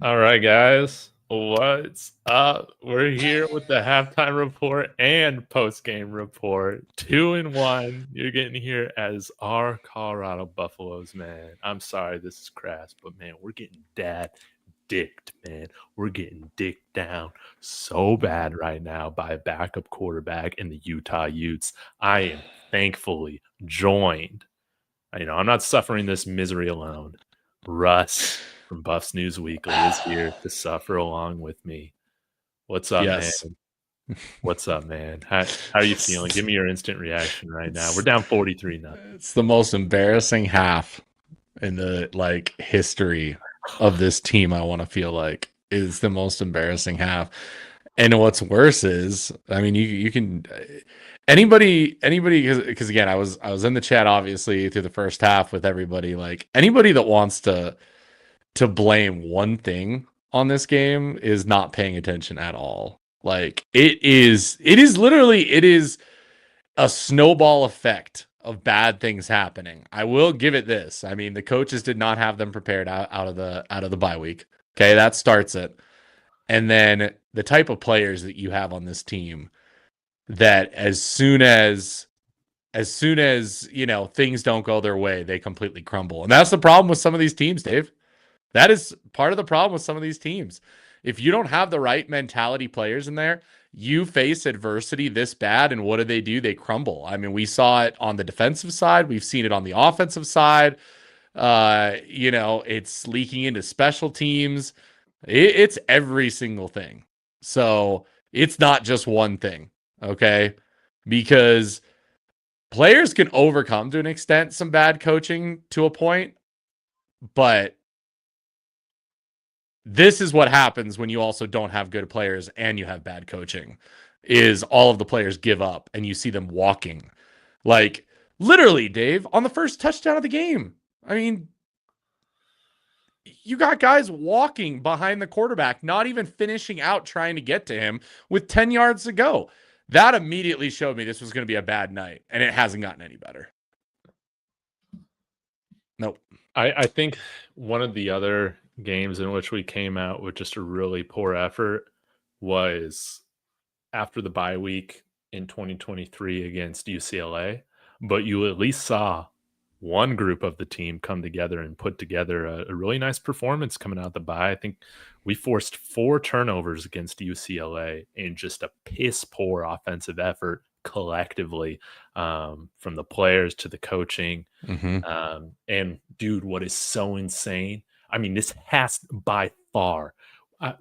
All right, guys. What's up? We're here with the halftime report and post-game report. 2-1. You're getting here as our Colorado Buffaloes, man. I'm sorry this is crass, but man, we're getting dicked, man. We're getting dicked down so bad right now by a backup quarterback in the Utah Utes. I am thankfully joined. I'm not suffering this misery alone. Russ from Buffs News Weekly is here to suffer along with me. What's up, Yes. man? What's up, man? How are you feeling? Give me your instant reaction right now. We're down 43-0. It's the most embarrassing half in the history of this team. I want to feel like is the most embarrassing half. And what's worse is, I mean, you can anybody because again, I was in the chat obviously through the first half with everybody. Like anybody that wants to blame one thing on this game is not paying attention at all. Like it is a snowball effect of bad things happening. I will give it this. I mean, the coaches did not have them prepared out of the bye week. Okay, that starts it. And then the type of players that you have on this team that as soon as things don't go their way, they completely crumble. And that's the problem with some of these teams, Dave. That is part of the problem with some of these teams. If you don't have the right mentality players in there, you face adversity this bad, and what do? They crumble. I mean, we saw it on the defensive side. We've seen it on the offensive side. It's leaking into special teams. It's every single thing. So it's not just one thing, okay? Because players can overcome to an extent some bad coaching to a point, but this is what happens when you also don't have good players and you have bad coaching is all of the players give up and you see them walking. Like literally, Dave, on the first touchdown of the game. I mean, you got guys walking behind the quarterback, not even finishing out trying to get to him with 10 yards to go. That immediately showed me this was going to be a bad night, and it hasn't gotten any better. Nope. I think one of the other games in which we came out with just a really poor effort was after the bye week in 2023 against UCLA, but you at least saw one group of the team come together and put together a really nice performance coming out the bye. I think we forced 4 turnovers against UCLA in just a piss poor offensive effort collectively, from the players to the coaching. And dude, what is so insane? I mean, this has by far,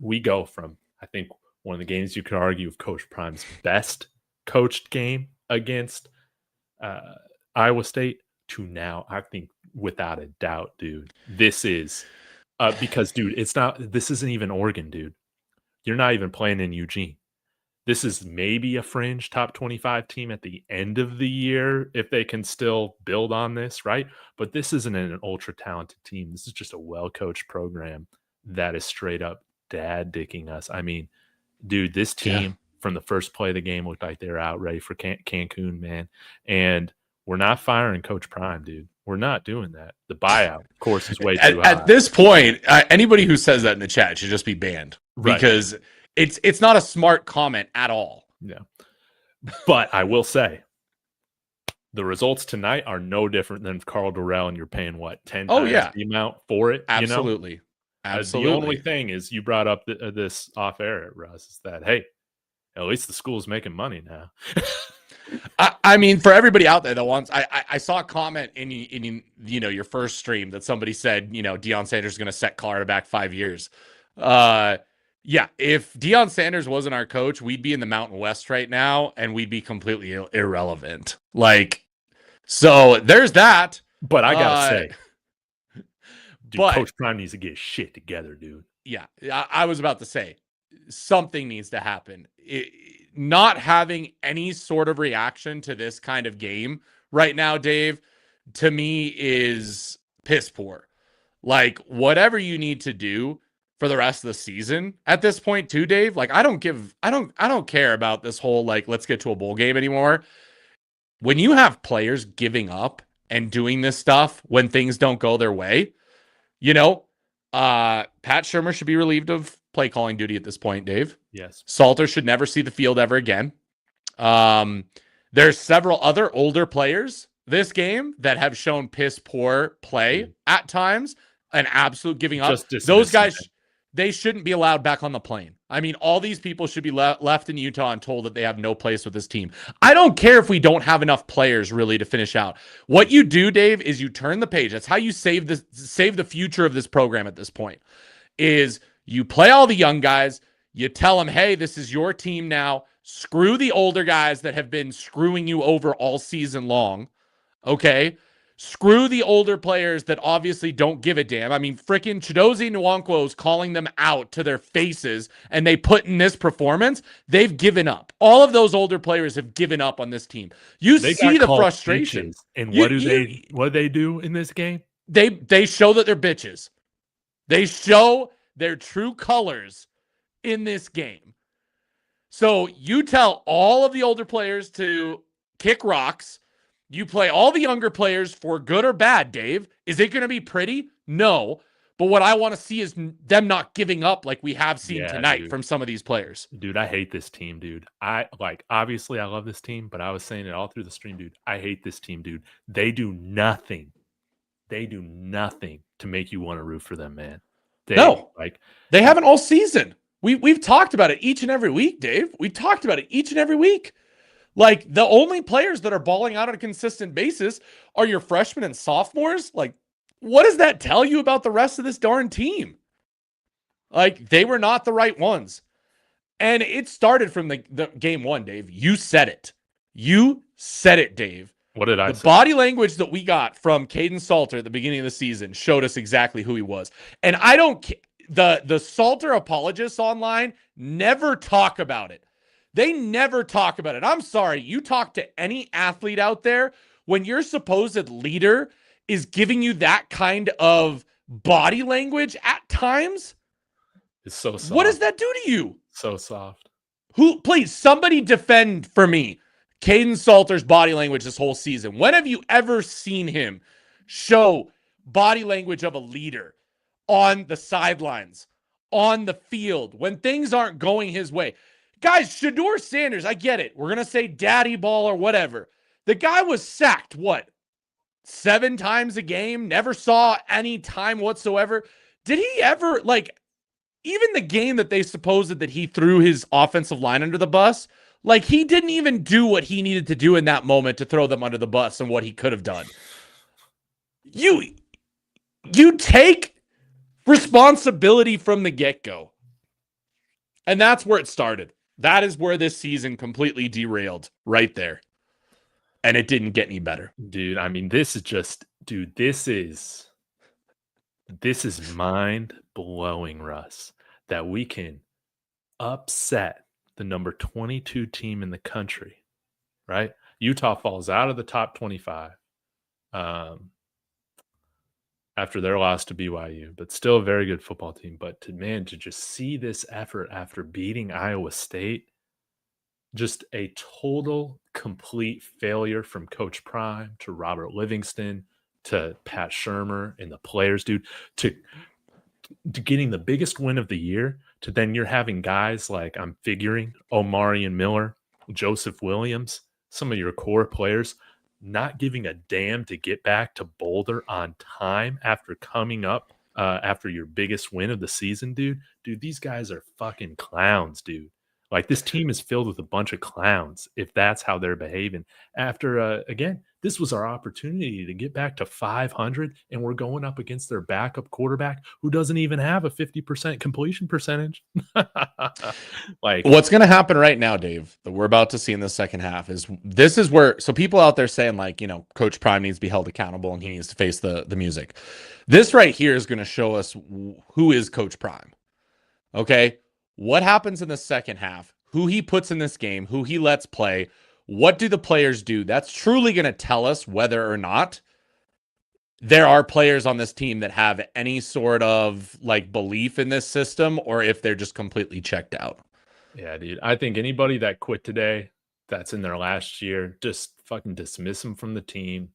we go from, I think, one of the games you could argue of Coach Prime's best coached game against Iowa State to now, I think, without a doubt, dude, this is because, dude, this isn't even Oregon, dude. You're not even playing in Eugene. This is maybe a fringe top 25 team at the end of the year if they can still build on this, right? But this isn't an ultra talented team. This is just a well-coached program that is straight up dad dicking us. I mean, dude, this team from the first play of the game looked like they were out ready for Cancun, man. And we're not firing Coach Prime, dude. We're not doing that. The buyout, of course, is way too high. At this point, anybody who says that in the chat should just be banned, right? Because it's not a smart comment at all. Yeah. But I will say, the results tonight are no different than Carl Durrell, and you're paying what, 10 times the amount for it? Absolutely. You know? Absolutely. The only thing is you brought up this off air, Russ, is that, hey, at least the school's making money now. I mean, for everybody out there that wants, I saw a comment in your first stream that somebody said, Deion Sanders is going to set Colorado back 5 years. Yeah, if Deion Sanders wasn't our coach, we'd be in the Mountain West right now, and we'd be completely irrelevant. So there's that. But I gotta say, dude, Coach Prime needs to get his shit together, dude. Yeah, I was about to say, something needs to happen. Not having any sort of reaction to this kind of game right now, Dave, to me is piss poor. Like, whatever you need to do for the rest of the season at this point too, Dave, I don't care about this whole, let's get to a bowl game anymore. When you have players giving up and doing this stuff when things don't go their way, Pat Shermer should be relieved of play calling duty at this point, Dave. Yes. Salter should never see the field ever again. There's several other older players this game that have shown piss poor play at times, an absolute giving up. Those guys, they shouldn't be allowed back on the plane. I mean, all these people should be left in Utah and told that they have no place with this team. I don't care if we don't have enough players really to finish out. What you do, Dave, is you turn the page. That's how you save the future of this program at this point. Is you play all the young guys, you tell them, hey, this is your team now. Screw the older guys that have been screwing you over all season long. Okay? Screw the older players that obviously don't give a damn. I mean, freaking Chidozie Nwankwo's calling them out to their faces, and they put in this performance. They've given up. All of those older players have given up on this team. You see the frustration. Bitches. And what do they do in this game? They show that they're bitches. They show their true colors in this game. So you tell all of the older players to kick rocks. You play all the younger players for good or bad, Dave. Is it going to be pretty? No. But what I want to see is them not giving up like we have seen tonight from some of these players. Dude, I hate this team, dude. Obviously I love this team, but I was saying it all through the stream, dude. I hate this team, dude. They do nothing. They do nothing to make you want to root for them, man. They haven't all season. We've talked about it each and every week, Dave. We've talked about it each and every week. Like, the only players that are balling out on a consistent basis are your freshmen and sophomores. Like, what does that tell you about the rest of this darn team? Like, they were not the right ones. And it started from the game one, Dave. You said it. You said it, Dave. What did I say? The body language that we got from Caden Salter at the beginning of the season showed us exactly who he was. And I don't care. The Salter apologists online never talk about it. They never talk about it. I'm sorry. You talk to any athlete out there, when your supposed leader is giving you that kind of body language at times, it's so soft. What does that do to you? So soft. Please, somebody defend for me Caden Salter's body language this whole season. When have you ever seen him show body language of a leader on the sidelines, on the field, when things aren't going his way? Guys, Shedeur Sanders, I get it. We're going to say daddy ball or whatever. The guy was sacked, 7 times a game? Never saw any time whatsoever. Did he ever, even the game that they supposed that he threw his offensive line under the bus, he didn't even do what he needed to do in that moment to throw them under the bus and what he could have done. You take responsibility from the get-go. And that's where it started. That is where this season completely derailed right there. And it didn't get any better. Dude, I mean, this is mind-blowing, Russ, that we can upset the number 22 team in the country, right? Utah falls out of the top 25 after their loss to BYU, but still a very good football team. But to just see this effort after beating Iowa State, just a total, complete failure from Coach Prime to Robert Livingston to Pat Shermer and the players, dude, to getting the biggest win of the year, to then you're having guys like, I'm figuring, Omarion Miller, Joseph Williams, some of your core players, not giving a damn to get back to Boulder on time after coming up after your biggest win of the season, dude. Dude, these guys are fucking clowns, dude. This team is filled with a bunch of clowns if that's how they're behaving. After, again, this was our opportunity to get back to 500, and we're going up against their backup quarterback who doesn't even have a 50% completion percentage. What's going to happen right now, Dave, that we're about to see in the second half is where, so people out there saying Coach Prime needs to be held accountable and he needs to face the music. This right here is going to show us who is Coach Prime. Okay. What happens in the second half, who he puts in this game, who he lets play, what do the players do? That's truly going to tell us whether or not there are players on this team that have any sort of belief in this system or if they're just completely checked out. Yeah, dude. I think anybody that quit today, that's in their last year, just fucking dismiss them from the team.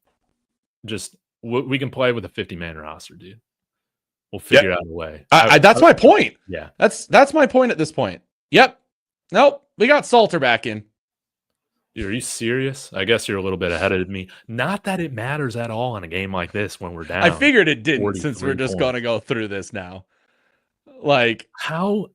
We can play with a 50-man roster, dude. We'll figure out a way. That's my point. Yeah. That's my point at this point. Yep. Nope. We got Salter back in. Dude, are you serious? I guess you're a little bit ahead of me. Not that it matters at all in a game like this when we're down. I figured it didn't, since 43 we're just points. going to go through this now. Like, how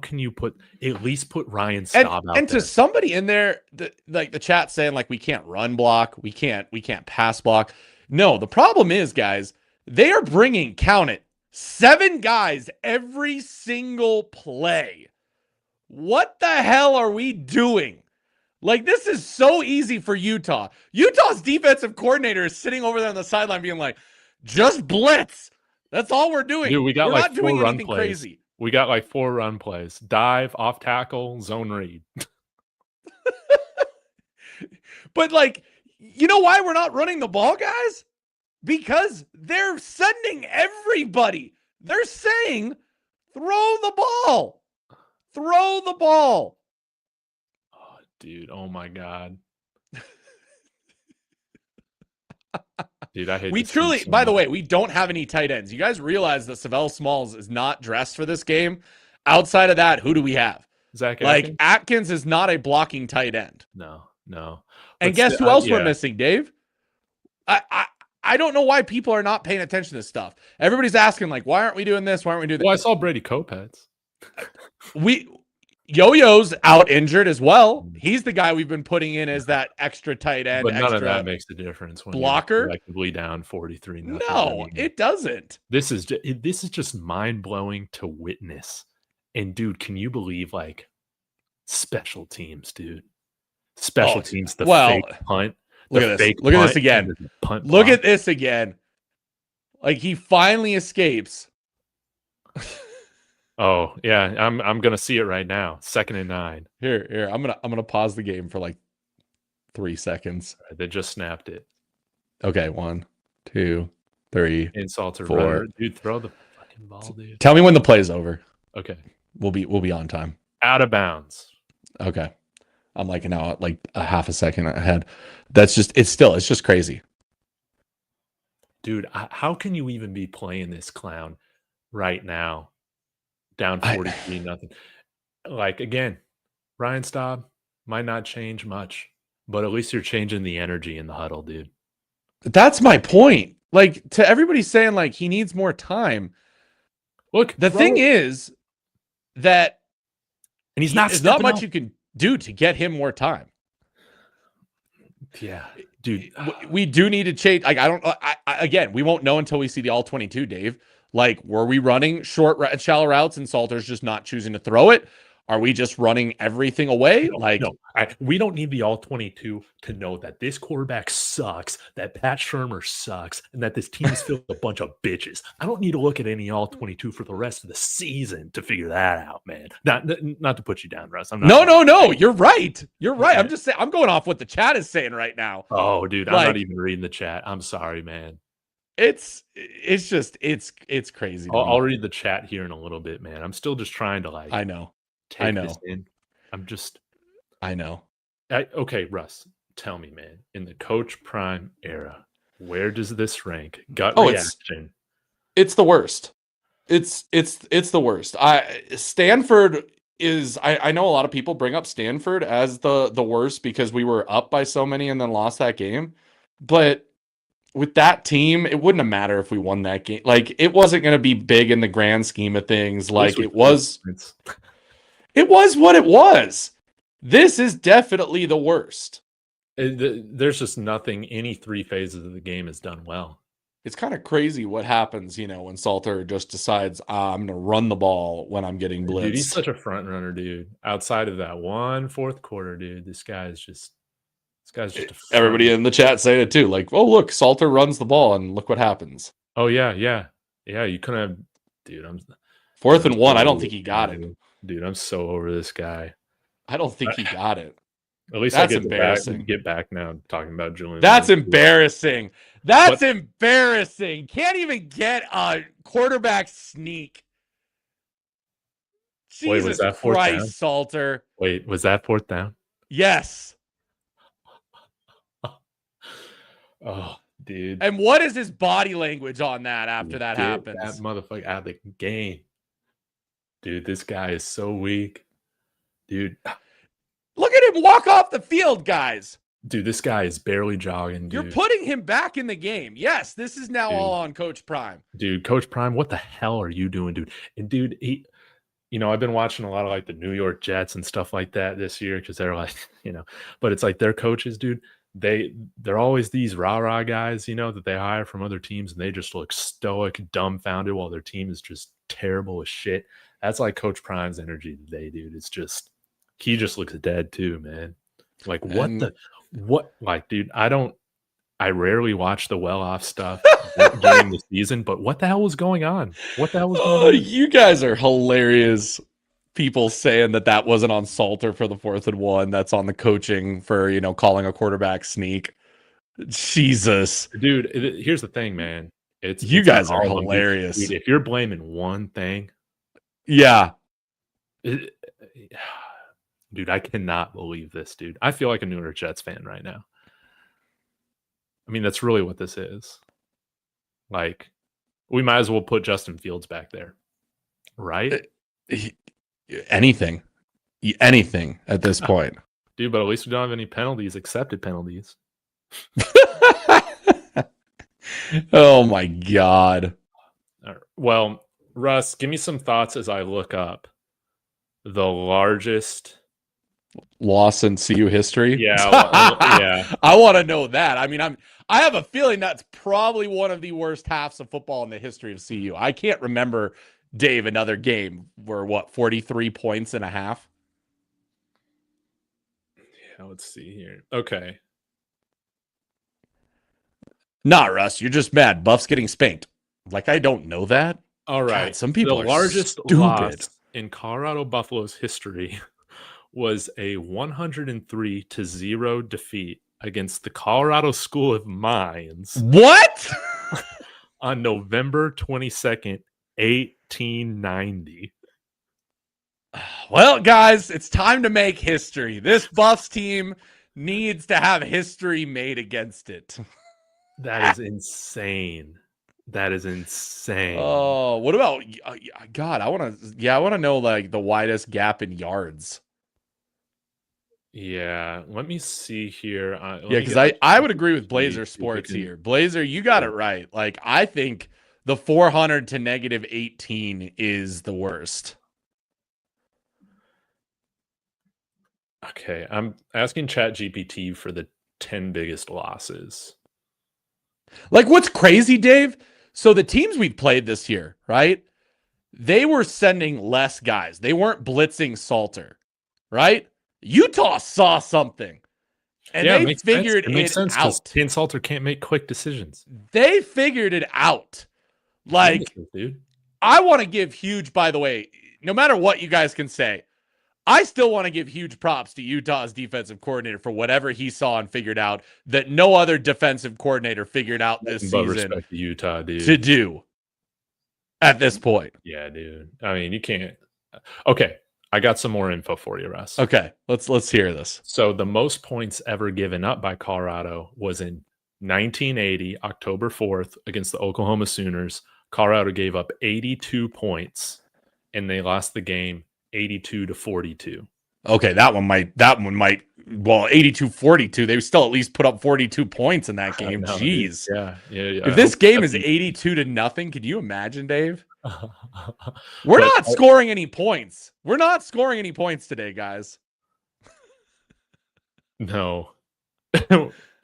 can you at least put Ryan Staub out and there? to somebody in there, the chat saying like we can't run block, we can't pass block. No, the problem is, guys, they are bringing, count it, 7 guys every single play. What the hell are we doing? Like, this is so easy for Utah. Utah's defensive coordinator is sitting over there on the sideline being like, just blitz. That's all we're doing. Dude, we're not doing anything crazy. We got like 4 run plays. Dive, off tackle, zone read. But like, you know why we're not running the ball, guys? Because they're sending everybody. They're saying, throw the ball. Throw the ball. Oh, dude, oh my God. Dude, I hate we truly, so by the way, we don't have any tight ends. You guys realize that Savell Smalls is not dressed for this game. Outside of that, who do we have? Zach Atkins? Like, Atkins is not a blocking tight end. No. And guess who else we're missing, Dave? I don't know why people are not paying attention to this stuff. Everybody's asking, like, why aren't we doing this? Why aren't we doing that? Well, I saw Brady Kopets. Yo-Yo's out injured as well. He's the guy we've been putting in as that extra tight end. But none of that makes a difference when blocker. You're collectively down 43. No, it doesn't. This is just mind-blowing to witness. And dude, can you believe like special teams, dude? Special teams, the fake punt. Look at this. Look at this again. Look at this again. Like, he finally escapes. Oh yeah, I'm gonna see it right now. 2nd and 9. Here. I'm gonna pause the game for like 3 seconds. Right, they just snapped it. Okay, 1, 2, 3. Insult to 4. runner. Dude, throw the fucking ball, dude. Tell me when the play's over. Okay. We'll be on time. Out of bounds. Okay. I'm like now like a half a second ahead. It's just crazy. Dude, how can you even be playing this clown right now? Down 43 nothing. Like, again, Ryan Staub might not change much, but at least you're changing the energy in the huddle, dude. That's my point. Like, to everybody saying like he needs more time. Look, the thing is that and he's not there's not much you can do to get him more time. Yeah, dude. We do need to change. Like, again, we won't know until we see the all 22, Dave. Like, were we running short, shallow routes and Salter's just not choosing to throw it? Are we just running everything away? No, we don't need the all 22 to know that this quarterback sucks, that Pat Shurmur sucks, and that this team is filled with a bunch of bitches. I don't need to look at any all 22 for the rest of the season to figure that out, man. Not to put you down, Russ. No. You're right. You're right. I'm just saying. I'm going off what the chat is saying right now. Oh, dude, I'm not even reading the chat. I'm sorry, man. It's crazy. I'll read the chat here in a little bit, man. I'm still just trying to I know. This in. I know. Okay, Russ, tell me, man, in the Coach Prime era, where does this rank? Gut reaction. It's the worst. It's the worst. Stanford is, I know a lot of people bring up Stanford as the worst because we were up by so many and then lost that game. But with that team, it wouldn't have mattered if we won that game. Like, it wasn't going to be big in the grand scheme of things. Like, it was what it was. This is definitely the worst. There's just nothing any 3 phases of the game has done well. It's kind of crazy what happens, when Salter just decides, I'm going to run the ball when I'm getting blitzed. Dude, he's such a front runner, dude. Outside of that one fourth quarter, dude, this guy's just everybody in the chat saying it too. Like, oh, look, Salter runs the ball and look what happens. Oh, yeah. You couldn't have, dude. 4th and 1. I don't think he got it. Dude, I'm so over this guy. I don't think he got it. At least that's embarrassing. Get back now talking about Julian. That's embarrassing. That's embarrassing. Can't even get a quarterback sneak. Jesus was that 4th Christ, down? Salter. Wait, was that 4th down? Yes. Oh, dude. And what is his body language on that after that Get that happens? motherfucker out of the game. Dude, this guy is so weak. Dude, Look at him walk off the field, guys. dude, this guy is barely jogging, You're dude. putting him back in the game. Yes, this is now all on Coach Prime. Dude, Coach Prime, what the hell are you doing, dude? And dude, I've been watching a lot of like the New York Jets and stuff like that this year because they're like, but it's like their coaches, dude, they're always these rah-rah guys, that they hire from other teams, and they just look stoic, dumbfounded while their team is just terrible as shit. That's like Coach Prime's energy today, dude. It's just, he just looks dead too, man. Like dude, I rarely watch the well-off stuff during the season, but what the hell was going on? What the hell was going on? You guys are hilarious. People saying that wasn't on Salter for the 4th and 1. That's on the coaching for, calling a quarterback sneak. Jesus. Dude, here's the thing, man. You guys are hilarious. Dude, if you're blaming one thing. Yeah. Dude, I cannot believe this, dude. I feel like a New York Jets fan right now. I mean, that's really what this is. Like, we might as well put Justin Fields back there, right? Anything at this point. Dude, but at least we don't have any penalties, accepted penalties. Oh, my God. Well, Russ, give me some thoughts as I look up the largest loss in CU history. Yeah, yeah. I want to know that. I mean, I have a feeling that's probably one of the worst halves of football in the history of CU. I can't remember, Dave, another game where 43 points in a half. Yeah, let's see here. Okay. Nah, Russ, you're just mad. Buff's getting spanked. Like, I don't know that. All right. God, some people the are largest stupid. Loss in Colorado Buffalo's history was a 103-0 defeat against the Colorado School of Mines. What? On November 22nd, 1890. Well, guys, it's time to make history. This Buffs team needs to have history made against it. That is insane. That is insane. Oh, what about God? I want to know like the widest gap in yards. Yeah, let me see here. Because I would agree with Blazer Sports here. Blazer, you got it right. Like, I think the 400 to -18 is the worst. Okay, I'm asking ChatGPT for the 10 biggest losses. Like, what's crazy, Dave? So the teams we've played this year, right? They were sending less guys. They weren't blitzing Salter, right? Utah saw something, and they figured it out. Ken Salter can't make quick decisions. They figured it out. Like, dude. I want to give huge, by the way, no matter what you guys can say, I still want to give huge props to Utah's defensive coordinator for whatever he saw and figured out that no other defensive coordinator figured out this season respect to Utah, dude. to do at this point. Yeah, dude. I mean, you can't. Okay, I got some more info for you, Russ. Okay, let's hear this. So the most points ever given up by Colorado was in 1980, October 4th, against the Oklahoma Sooners. Colorado gave up 82 points, and they lost the game 82-42. Okay, that one might, well, 82-42. They still at least put up 42 points in that game. Know, jeez. Dude. Yeah. If this game is 82-0, could you imagine, Dave? We're not scoring any points. We're not scoring any points today, guys. No.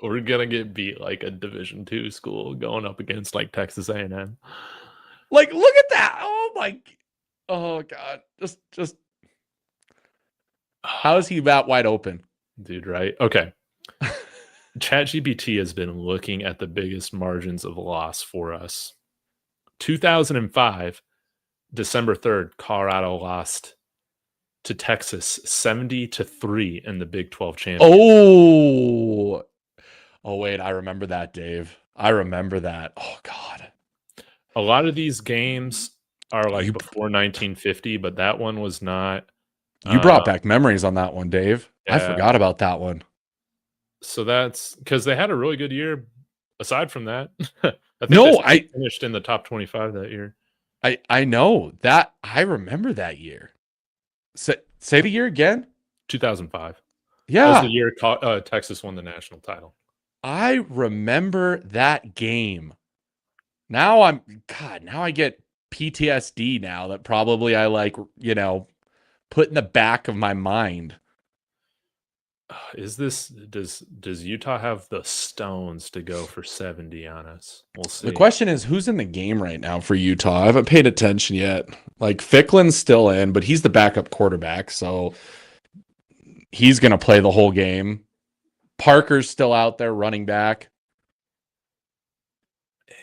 We're gonna get beat like a Division II school going up against like Texas A&M. Like, look at that. Oh God. Just how is he that wide open? Dude, right? Okay. ChatGPT has been looking at the biggest margins of loss for us. 2005, December 3rd, Colorado lost to Texas 70-3 in the Big 12 championship. Oh wait, I remember that, Dave. I remember that. Oh God. A lot of these games are like before 1950, but that one was not. You brought back memories on that one, Dave. Yeah. I forgot about that one. So that's because they had a really good year, aside from that, I think they No, still finished in the top 25 that year. I know that. I remember that year. Say the year again. 2005. That was the Yeah, year Texas won the national title. I remember that game. Now now I get PTSD now that probably I like, put in the back of my mind. Does Utah have the stones to go for 70 on us? We'll The see. question is, who's in the game right now for Utah? I haven't paid attention yet. Like Ficklen's still in, but he's the backup quarterback, so he's going to play the whole game. Parker's still out there running back.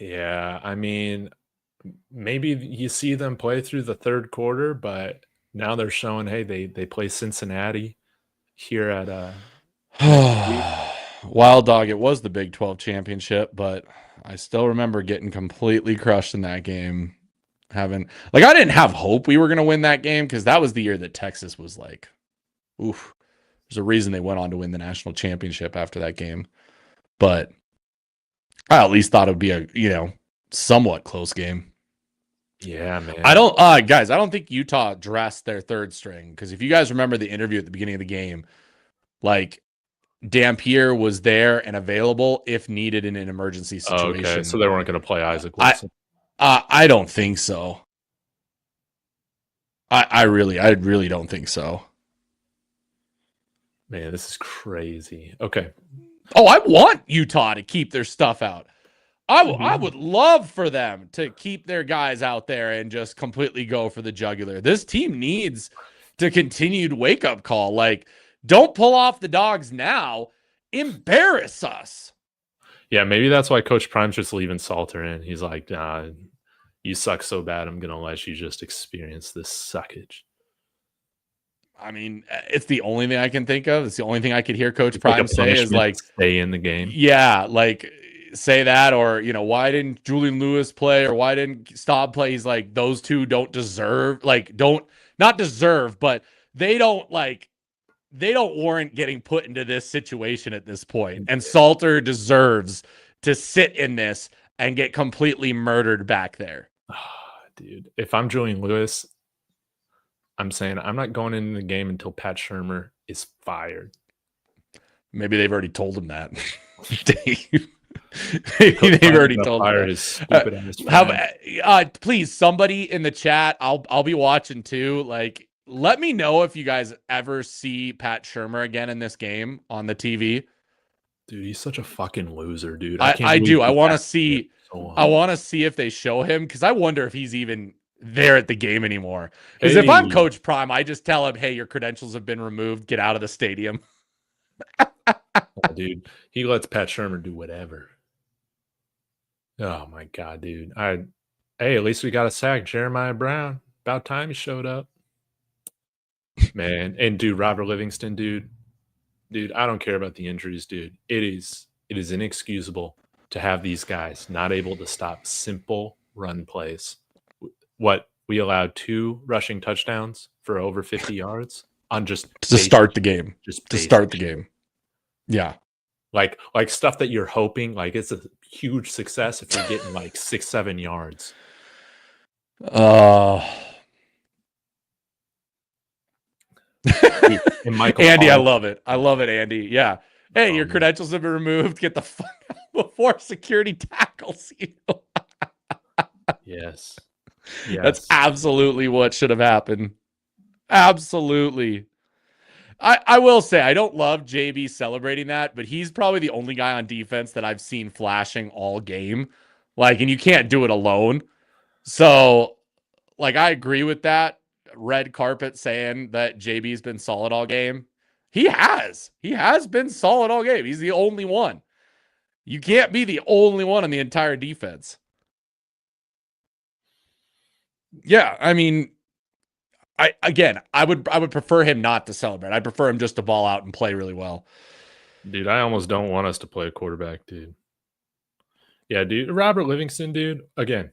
Yeah, I mean, maybe you see them play through the third quarter, but now they're showing, hey, they play Cincinnati here at next week. Wild Dog, it was the Big 12 championship, but I still remember getting completely crushed in that game. I didn't have hope we were going to win that game because that was the year that Texas was like, oof. There's a reason they went on to win the national championship after that game. But I at least thought it would be a, somewhat close game. Yeah, man. I don't think Utah dressed their third string because if you guys remember the interview at the beginning of the game, like Dampier was there and available if needed in an emergency situation. Okay, so they weren't going to play Isaac Wilson. I don't think so. I really don't think so. Man, this is crazy. Okay. Oh, I want Utah to keep their stuff out. I would love for them to keep their guys out there and just completely go for the jugular. This team needs to continued wake-up call. Like, don't pull off the dogs now. Embarrass us. Yeah, maybe that's why Coach Prime's just leaving Salter in. He's like, nah, you suck so bad, I'm going to let you just experience this suckage. I mean, it's the only thing I can think of. It's the only thing I could hear Coach Prime say is like, stay in the game. Yeah, like say that, or why didn't Julian Lewis play, or why didn't Staub play? He's like, those two don't deserve, not deserve, but they don't warrant getting put into this situation at this point. And Salter deserves to sit in this and get completely murdered back there. Dude, if I'm Julian Lewis, I'm saying I'm not going into the game until Pat Shurmur is fired. Maybe they've already told him that. Maybe they've already told him his stupid ass. Please, somebody in the chat. I'll be watching too. Like, let me know if you guys ever see Pat Shurmur again in this game on the TV. Dude, he's such a fucking loser, dude. I do. I want to see. I want to see if they show him because I wonder if he's even there at the game anymore. Because if I'm Coach Prime, I just tell him, "Hey, your credentials have been removed. Get out of the stadium." Oh, dude, he lets Pat Shurmur do whatever. Oh my god, dude. Hey, at least we got a sack, Jeremiah Brown. About time he showed up. Man, and dude, Robert Livingston, dude, I don't care about the injuries, dude. It is inexcusable to have these guys not able to stop simple run plays. What, we allowed 2 rushing touchdowns for over 50 yards on just to start the game. Just to start the game. Yeah. Like stuff that you're hoping, like it's a huge success if you're getting like 6-7 yards. Andy, I love it. I love it, Andy. Yeah. Hey, your credentials have been removed. Get the fuck out before security tackles you. Yes. That's absolutely what should have happened. Absolutely. I will say, I don't love JB celebrating that, but he's probably the only guy on defense that I've seen flashing all game. And you can't do it alone. So, I agree with that. Red carpet saying that JB's been solid all game. He has been solid all game. He's the only one. You can't be the only one on the entire defense. Yeah, I mean, I would prefer him not to celebrate. I'd prefer him just to ball out and play really well. Dude, I almost don't want us to play a quarterback, dude. Yeah, dude. Robert Livingston, dude, again,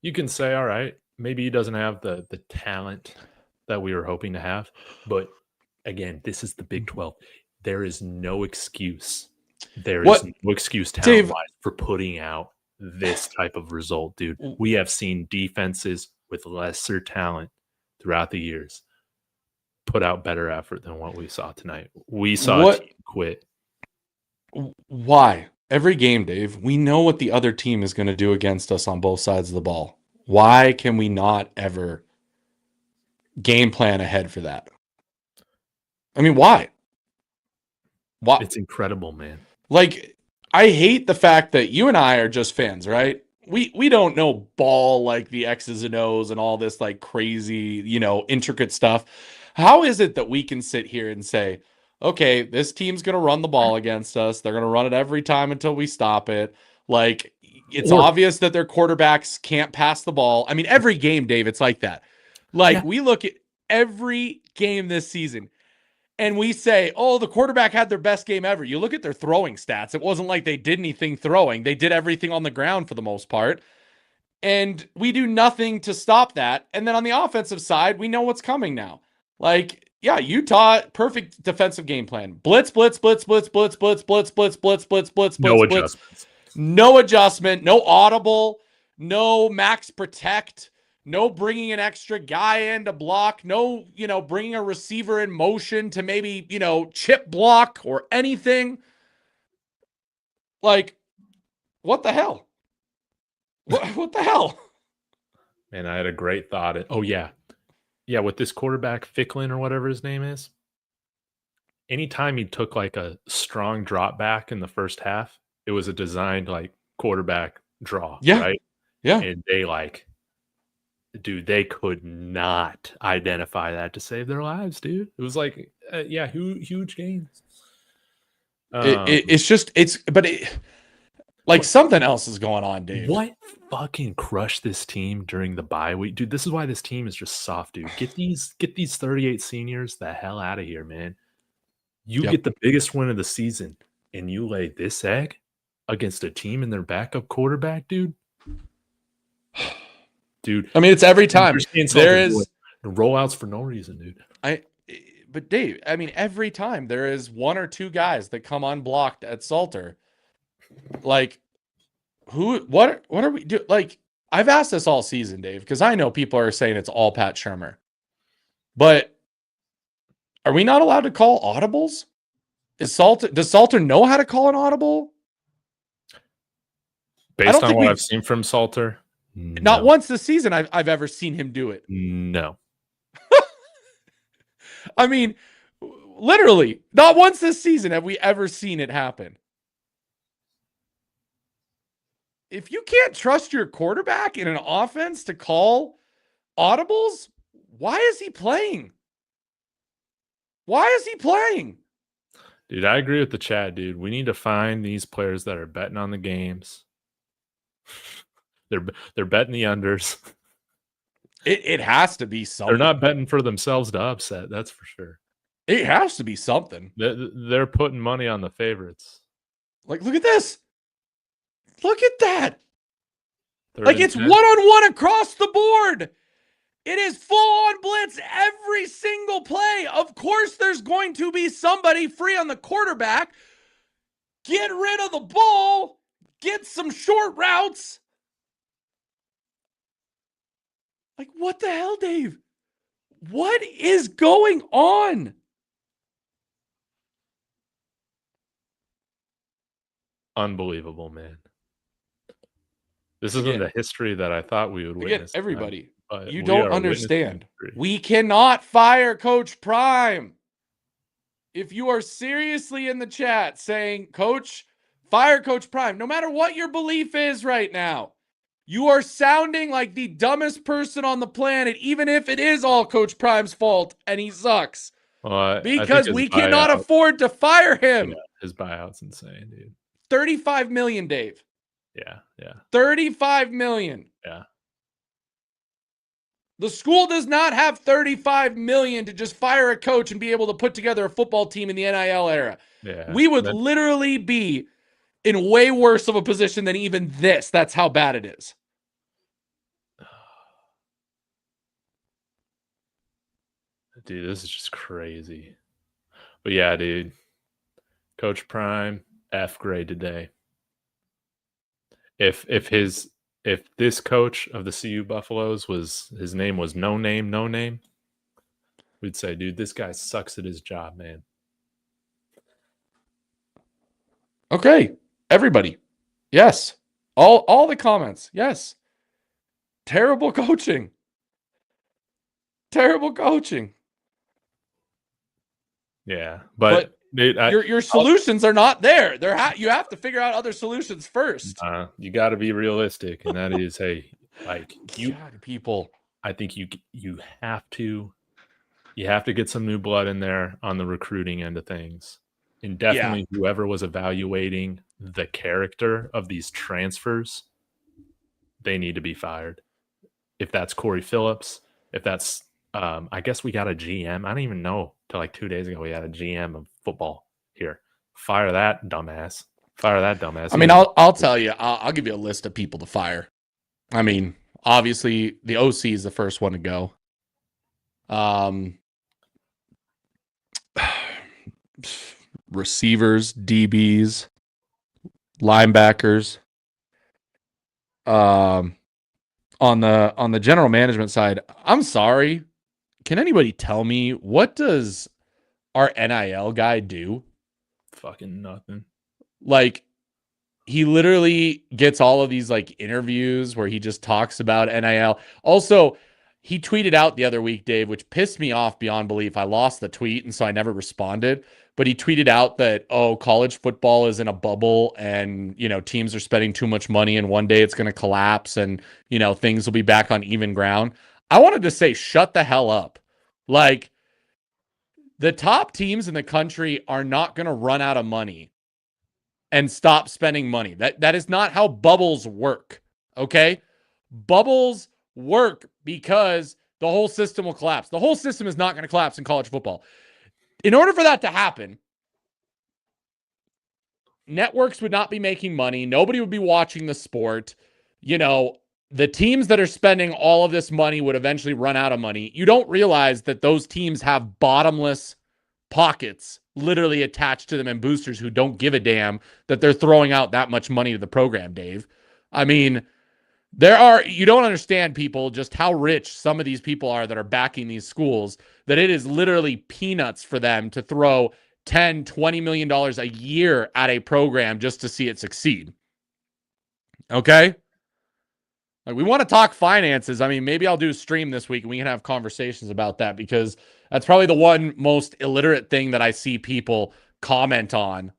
you can say, all right, maybe he doesn't have the talent that we were hoping to have. But again, this is the Big 12. There is no excuse There is What, no excuse Dave? talent-wise for putting out this type of result, dude. We have seen defenses with lesser talent throughout the years put out better effort than what we saw tonight. We saw a What? team quit. Why? Every game, Dave, we know what the other team is going to do against us on both sides of the ball. Why can we not ever game plan ahead for that? I mean, why? Why? It's incredible, man. Like, I hate the fact that you and I are just fans, right? We don't know ball like the X's and O's and all this like crazy, intricate stuff. How is it that we can sit here and say, okay, this team's going to run the ball against us. They're going to run it every time until we stop it. Like, it's Or obvious that their quarterbacks can't pass the ball. I mean, every game, Dave, it's like that. Like, yeah, we look at every game this season and we say, oh, the quarterback had their best game ever. You look at their throwing stats. It wasn't like they did anything throwing. They did everything on the ground for the most part. And we do nothing to stop that. And then on the offensive side, we know what's coming now. Like, yeah, Utah, perfect defensive game plan. Blitz, blitz, blitz, blitz, blitz, blitz, blitz, blitz, blitz, blitz, blitz, no blitz, blitz. adjustments. No adjustment, no audible, no max protect, no bringing an extra guy in to block, no, bringing a receiver in motion to maybe, chip block or anything. Like, what the hell? What the hell? Man, I had a great thought. Oh, yeah. Yeah, with this quarterback, Ficklin or whatever his name is, anytime he took like a strong drop back in the first half, it was a designed like quarterback draw, Yeah, right? yeah. And dude, they could not identify that to save their lives, dude. It was like, yeah, huge gains. It's just, like What something else is going on, Dave. what fucking crushed this team during the bye week, dude? This is why this team is just soft, dude. Get these 38 seniors the hell out of here, man. You Yep. get the biggest win of the season, and you lay this egg against a team and their backup quarterback, dude. Dude, I mean, it's every time. you're saying There something, is, rollouts for no reason, dude. but Dave, I mean, every time there is one or two guys that come unblocked at Salter. Like, what are we do? Like, I've asked this all season, Dave, because I know people are saying it's all Pat Shermer, but are we not allowed to call audibles? Does Salter know how to call an audible? I Based don't on think what I've we've seen from Salter, not no. once this season I've ever seen him do it. No. I mean, literally, not once this season have we ever seen it happen. If you can't trust your quarterback in an offense to call audibles, why is he playing? Why is he playing? Dude, I agree with the chat, dude. We need to find these players that are betting on the games. They're betting the unders. It has to be something. They're not betting for themselves to upset, that's for sure. It has to be something. They're putting money on the favorites. Like, look at this. Look at that. Third It's 10. one-on-one across the board. It is full on blitz every single play. Of course, there's going to be somebody free on the quarterback. Get rid of the ball. Get some short routes. Like, what the hell, Dave? What is going on? Unbelievable, man. This isn't the history that I thought we would witness. Everybody, tonight, you we don't are witnessing understand. history. We cannot fire Coach Prime. If you are seriously in the chat saying, Coach, fire Coach Prime, no matter what your belief is right now, you are sounding like the dumbest person on the planet, even if it is all Coach Prime's fault and he sucks. Well, because we cannot afford to fire him. Yeah, his buyout's insane, dude. 35 million, Dave. Yeah. 35 million. Yeah. The school does not have 35 million to just fire a coach and be able to put together a football team in the NIL era. Yeah. We would literally be in way worse of a position than even this. That's how bad it is. Dude, this is just crazy. But yeah, dude. Coach Prime, F grade today. If this coach of the CU Buffaloes his name was no name, we'd say, dude, this guy sucks at his job, man. Okay, everybody. Yes. All the comments. Yes. Terrible coaching. Terrible coaching. Yeah, but dude, your solutions are not there. You have to figure out other solutions first. You got to be realistic, and that is, hey, like people. I think you have to get some new blood in there on the recruiting end of things, and definitely whoever was evaluating the character of these transfers, they need to be fired. If that's Corey Phillips, if that's I guess we got a GM. I don't even know till like 2 days ago we had a GM of football here. Fire that dumbass. Fire that dumbass. I mean, I'll tell you. I'll give you a list of people to fire. I mean, obviously the OC is the first one to go. Receivers, DBs, linebackers. On the general management side, I'm sorry. Can anybody tell me, what does our NIL guy do? Fucking nothing. Like, he literally gets all of these like interviews where he just talks about NIL. Also, he tweeted out the other week, Dave, which pissed me off beyond belief. I lost the tweet, and so I never responded. But he tweeted out that, college football is in a bubble, and, teams are spending too much money, and one day it's going to collapse, and, things will be back on even ground. I wanted to say, shut the hell up. Like, the top teams in the country are not going to run out of money and stop spending money. That is not how bubbles work, okay? Bubbles work because the whole system will collapse. The whole system is not going to collapse in college football. In order for that to happen, networks would not be making money. Nobody would be watching the sport. The teams that are spending all of this money would eventually run out of money. You don't realize that those teams have bottomless pockets literally attached to them, and boosters who don't give a damn that they're throwing out that much money to the program, Dave. I mean, you don't understand, people, just how rich some of these people are that are backing these schools, that it is literally peanuts for them to throw $10, $20 million a year at a program just to see it succeed. Okay? Like, we want to talk finances. I mean, maybe I'll do a stream this week and we can have conversations about that, because that's probably the one most illiterate thing that I see people comment on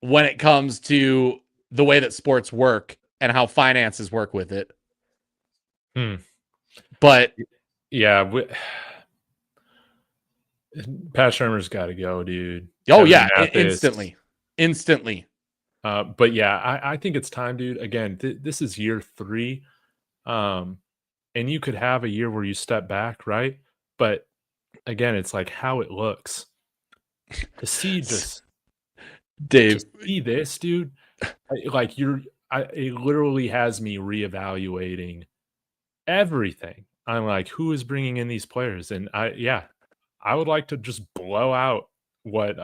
when it comes to the way that sports work and how finances work with it. But yeah, Pat Shermer's got to go, dude. Oh, yeah, instantly. But yeah, I think it's time, dude. Again, this is year 3. And you could have a year where you step back, right? But again, it's like how it looks. To see just Dave, to see this, dude, it literally has me reevaluating everything. I'm like, who is bringing in these players? And I would like to just blow out what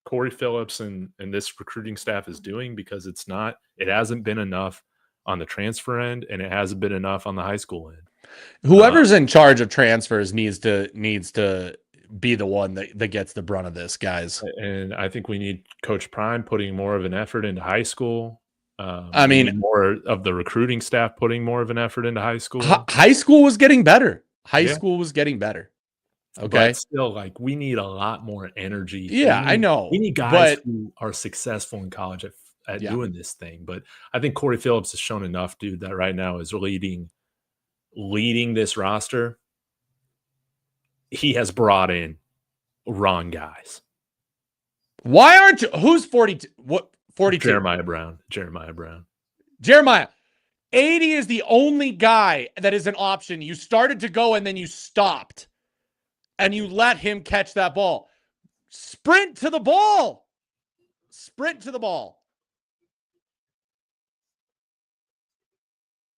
Corey Phillips and this recruiting staff is doing, because it hasn't been enough on the transfer end, and it hasn't been enough on the high school end. Whoever's in charge of transfers needs to be the one that gets the brunt of this, guys. And I think we need Coach Prime putting more of an effort into high school. I mean, more of the recruiting staff putting more of an effort into high school. High school was getting better. School was getting better. Okay. But still, like, we need a lot more energy. Yeah, I know. We need guys who are successful in college at doing this thing. But I think Corey Phillips has shown enough, dude, that right now is leading this roster. He has brought in wrong guys. Why aren't you? Who's 42? What 42? Jeremiah Brown. 80 is the only guy that is an option. You started to go and then you stopped. And you let him catch that ball. Sprint to the ball.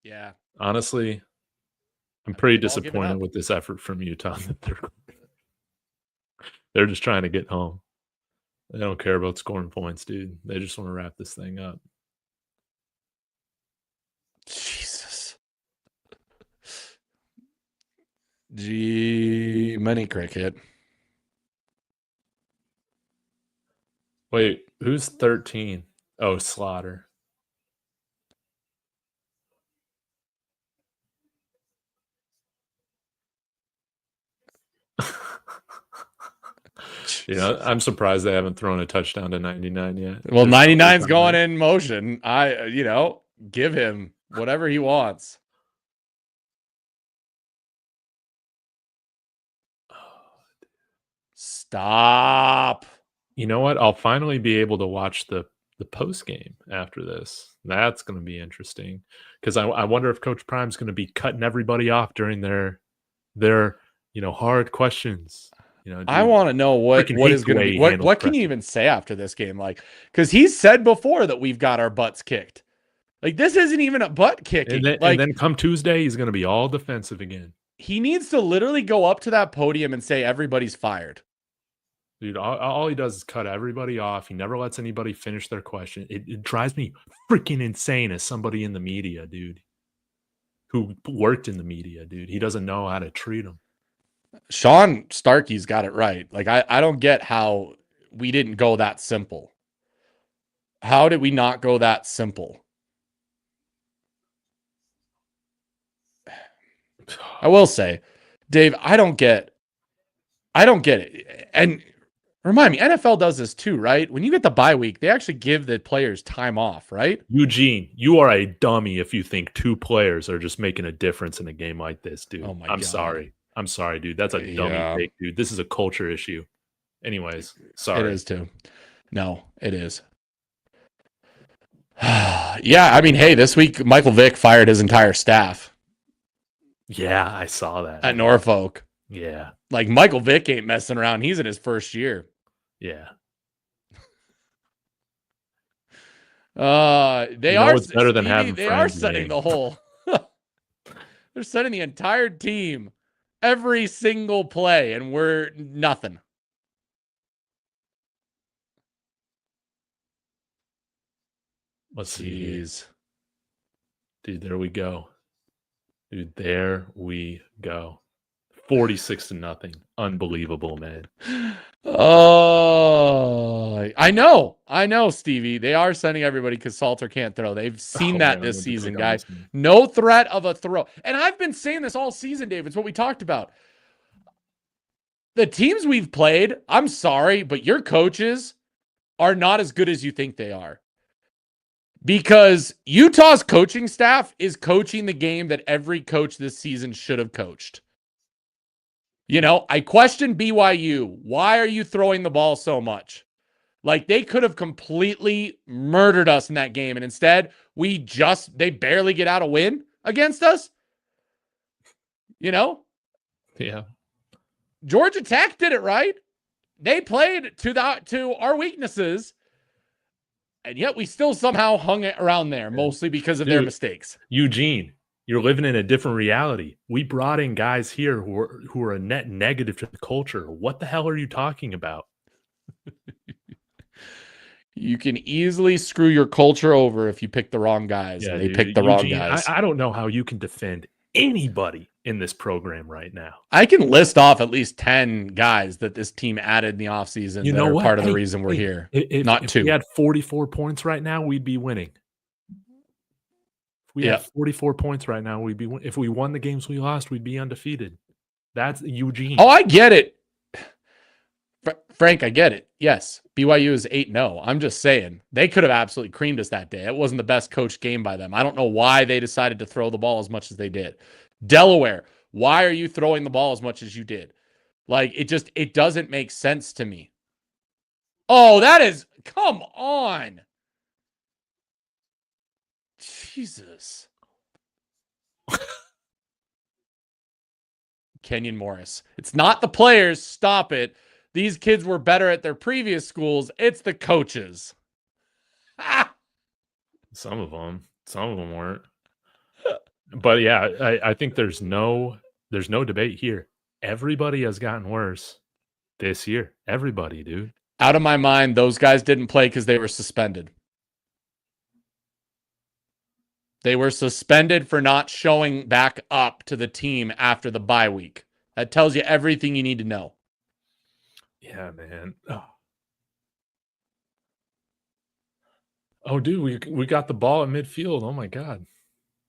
Yeah. Honestly, I'm pretty disappointed with this effort from Utah. They're just trying to get home. They don't care about scoring points, dude. They just want to wrap this thing up. Jesus. Gee, money cricket. Wait, who's 13? Oh, Slaughter. I'm surprised they haven't thrown a touchdown to 99 yet. Well, 99's going in motion. Give him whatever he wants. Stop. You know what? I'll finally be able to watch the post game after this. That's going to be interesting because I wonder if Coach Prime's going to be cutting everybody off during their hard questions. I want to know what is going to be. What can you even say after this game? Like, because he's said before that we've got our butts kicked. Like, this isn't even a butt kicking. And then come Tuesday, he's going to be all defensive again. He needs to literally go up to that podium and say everybody's fired. Dude, all he does is cut everybody off. He never lets anybody finish their question. It drives me freaking insane as somebody in the media, dude, who worked in the media, dude. He doesn't know how to treat them. Sean Starkey's got it right. Like, I don't get how we didn't go that simple. How did we not go that simple? I will say, Dave, I don't get it. And remind me, NFL does this too, right? When you get the bye week, they actually give the players time off, right? Eugene, you are a dummy if you think 2 players are just making a difference in a game like this, dude. Oh my God. I'm sorry, dude. That's a dummy take, dude. This is a culture issue. Anyways, sorry. It is too. No, it is. Yeah, I mean, hey, this week Michael Vick fired his entire staff. Yeah, I saw that. At Norfolk. Yeah. Like, Michael Vick ain't messing around. He's in his first year. Yeah. They are better than having they are setting the whole. They're setting the entire team every single play, and we're nothing. Let's see. Dude, there we go. Dude, there we go. 46-0. Unbelievable, man. Oh, I know, Stevie. They are sending everybody because Salter can't throw. They've seen that this season, guys. No threat of a throw. And I've been saying this all season, Dave. It's what we talked about. The teams we've played, I'm sorry, but your coaches are not as good as you think they are. Because Utah's coaching staff is coaching the game that every coach this season should have coached. I question BYU. Why are you throwing the ball so much? Like, they could have completely murdered us in that game. And instead, they barely get out a win against us. Yeah. Georgia Tech did it right. They played to our weaknesses. And yet we still somehow hung it around there, mostly because of their mistakes. Eugene, you're living in a different reality. We brought in guys here who are a net negative to the culture. What the hell are you talking about? You can easily screw your culture over if you pick the wrong guys, and they pick the wrong guys. I don't know how you can defend anybody in this program right now. I can list off at least 10 guys that this team added in the offseason that are part of the reason we're here. If we had 44 points right now, we'd be winning. If we had 44 points right now, we'd be winning. If we won the games we lost, we'd be undefeated. That's Eugene. Oh, I get it. Frank, I get it. Yes, BYU is 8-0. I'm just saying, they could have absolutely creamed us that day. It wasn't the best coached game by them. I don't know why they decided to throw the ball as much as they did. Delaware, why are you throwing the ball as much as you did? Like, it doesn't make sense to me. Oh, come on. Jesus. Kenyon Morris. It's not the players. Stop it. These kids were better at their previous schools. It's the coaches. Some of them weren't. But yeah, I think there's no debate here. Everybody has gotten worse this year. Everybody, dude. Out of my mind, those guys didn't play because they were suspended. They were suspended for not showing back up to the team after the bye week. That tells you everything you need to know. Yeah, man. Oh, dude, we got the ball at midfield. Oh my God.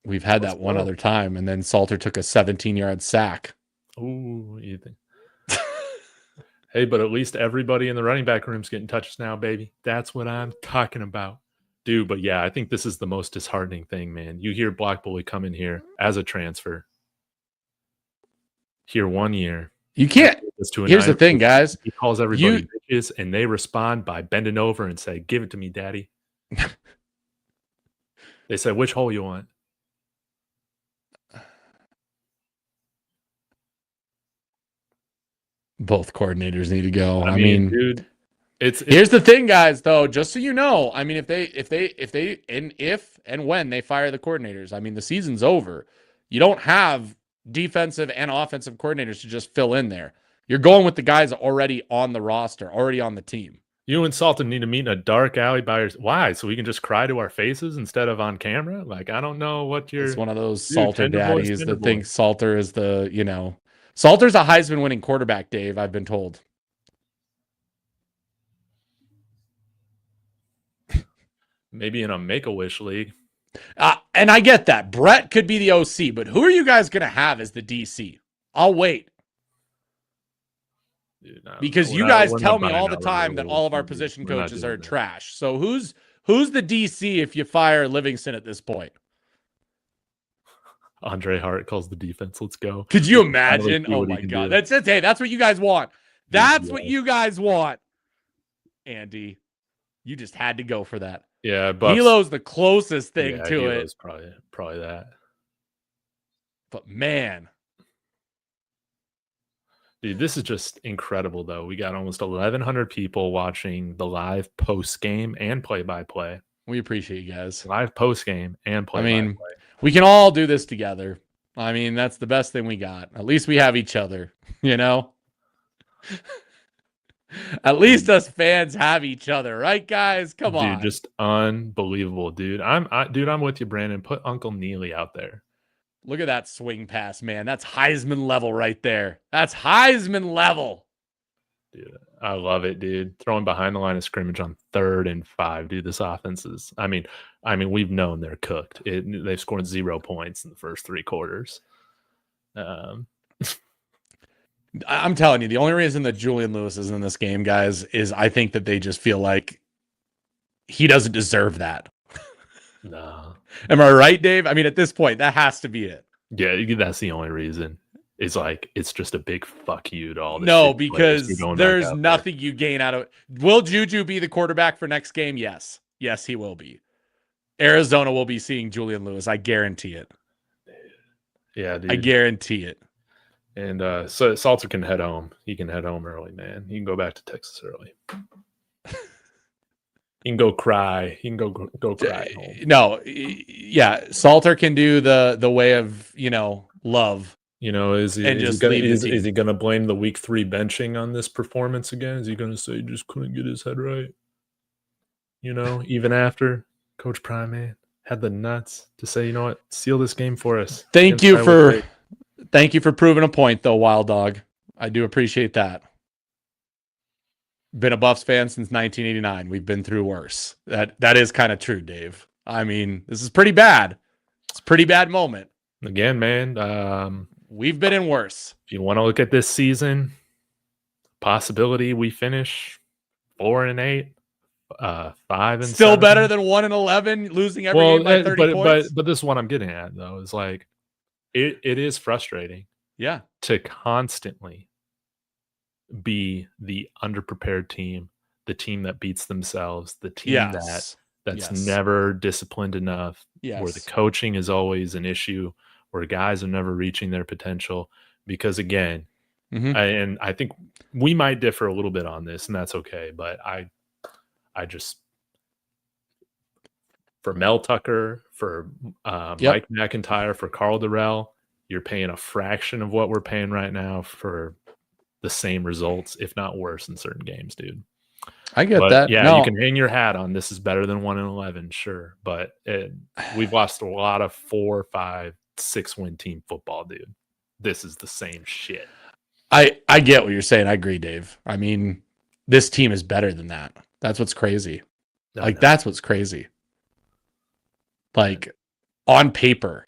We've had that one other time, and then Salter took a 17-yard sack. Ooh, you think? Hey, but at least everybody in the running back room's getting touches now, baby. That's what I'm talking about. Dude, but yeah, I think this is the most disheartening thing, man. You hear Black Bully come in here as a transfer. Here 1 year. You can't. Here's the thing, guys. He calls everybody bitches, and they respond by bending over and say, "Give it to me, daddy." They say, "Which hole you want?" Both coordinators need to go. I mean, dude, here's the thing, guys. Though, just so you know, I mean, if and when they fire the coordinators, I mean, the season's over. You don't have defensive and offensive coordinators to just fill in there. You're going with the guys already on the roster, already on the team. You and Salter need to meet in a dark alley by yourself. Why? So we can just cry to our faces instead of on camera? Like, I don't know what you're... It's one of those Salter daddies that thinks Salter is the, Salter's a Heisman winning quarterback, Dave, I've been told. Maybe in a Make-A-Wish league. And I get that. Brett could be the OC, but who are you guys going to have as the DC? I'll wait. Dude, because you guys tell me all the time that all of our position coaches are trash. So who's the DC if you fire Livingston at this point? Andre Hart calls the defense. Let's go. Could you imagine? Oh my God. That's it. Hey, that's what you guys want. That's what you guys want. Andy, you just had to go for that. Yeah, but Hilo's the closest thing to it. Hilo's probably that. But man. Dude, this is just incredible, though. We got almost 1,100 people watching the live post-game and play-by-play. We appreciate you guys. Live post-game and play-by-play. I mean, we can all do this together. I mean, that's the best thing we got. At least we have each other, At least us fans have each other, right, guys? Come on. Dude, just unbelievable, dude. I'm with you, Brandon. Put Uncle Neely out there. Look at that swing pass, man. That's Heisman level right there. That's Heisman level. Dude, I love it, dude. Throwing behind the line of scrimmage on 3rd and 5. Dude, this offense is, I mean, we've known they're cooked. They've scored 0 points in the first 3 quarters. I'm telling you, the only reason that Julian Lewis is in this game, guys, is I think that they just feel like he doesn't deserve that. No. Am I right, Dave? I mean, at this point, that has to be it. Yeah, that's the only reason. It's just a big fuck you to all this. No, because there's nothing you gain out of it. Will Juju be the quarterback for next game? Yes. Yes, he will be. Arizona will be seeing Julian Lewis. I guarantee it. Yeah, dude. I guarantee it. And so Salter can head home. He can head home early, man. He can go back to Texas early. He can go cry. He can go cry at home. No, yeah. Salter can do the way of, love. Is he going to blame the week 3 benching on this performance again? Is he going to say he just couldn't get his head right? Even after Coach Prime, man, had the nuts to say, you know what, seal this game for us. Thank you for proving a point, though, Wild Dog. I do appreciate that. Been a Buffs fan since 1989. We've been through worse. That is kind of true, Dave. I mean, this is pretty bad. It's a pretty bad moment. Again, man, we've been in worse. If you want to look at this season, possibility we finish 4-8, 5-7. Still better than 1-11, losing every game by 30 points. But this is what I'm getting at, though, is like it is frustrating. Yeah. To constantly be the underprepared team, the team that beats themselves, the team that's never disciplined enough, where the coaching is always an issue, where guys are never reaching their potential. Because again, and I think we might differ a little bit on this, and that's okay. But I just, for Mel Tucker, for Mike McIntyre, for Carl Durrell, you're paying a fraction of what we're paying right now for the same results, if not worse, in certain games, dude. I get But that. yeah, you No, can hang your hat on this is better than 1-11, sure. But we've lost a lot of 4, 5, 6 win team football, dude. This is the same shit. I get what you're saying. I agree, Dave. I mean, this team is better than that. That's what's crazy. Like, that's what's crazy. Like, on paper,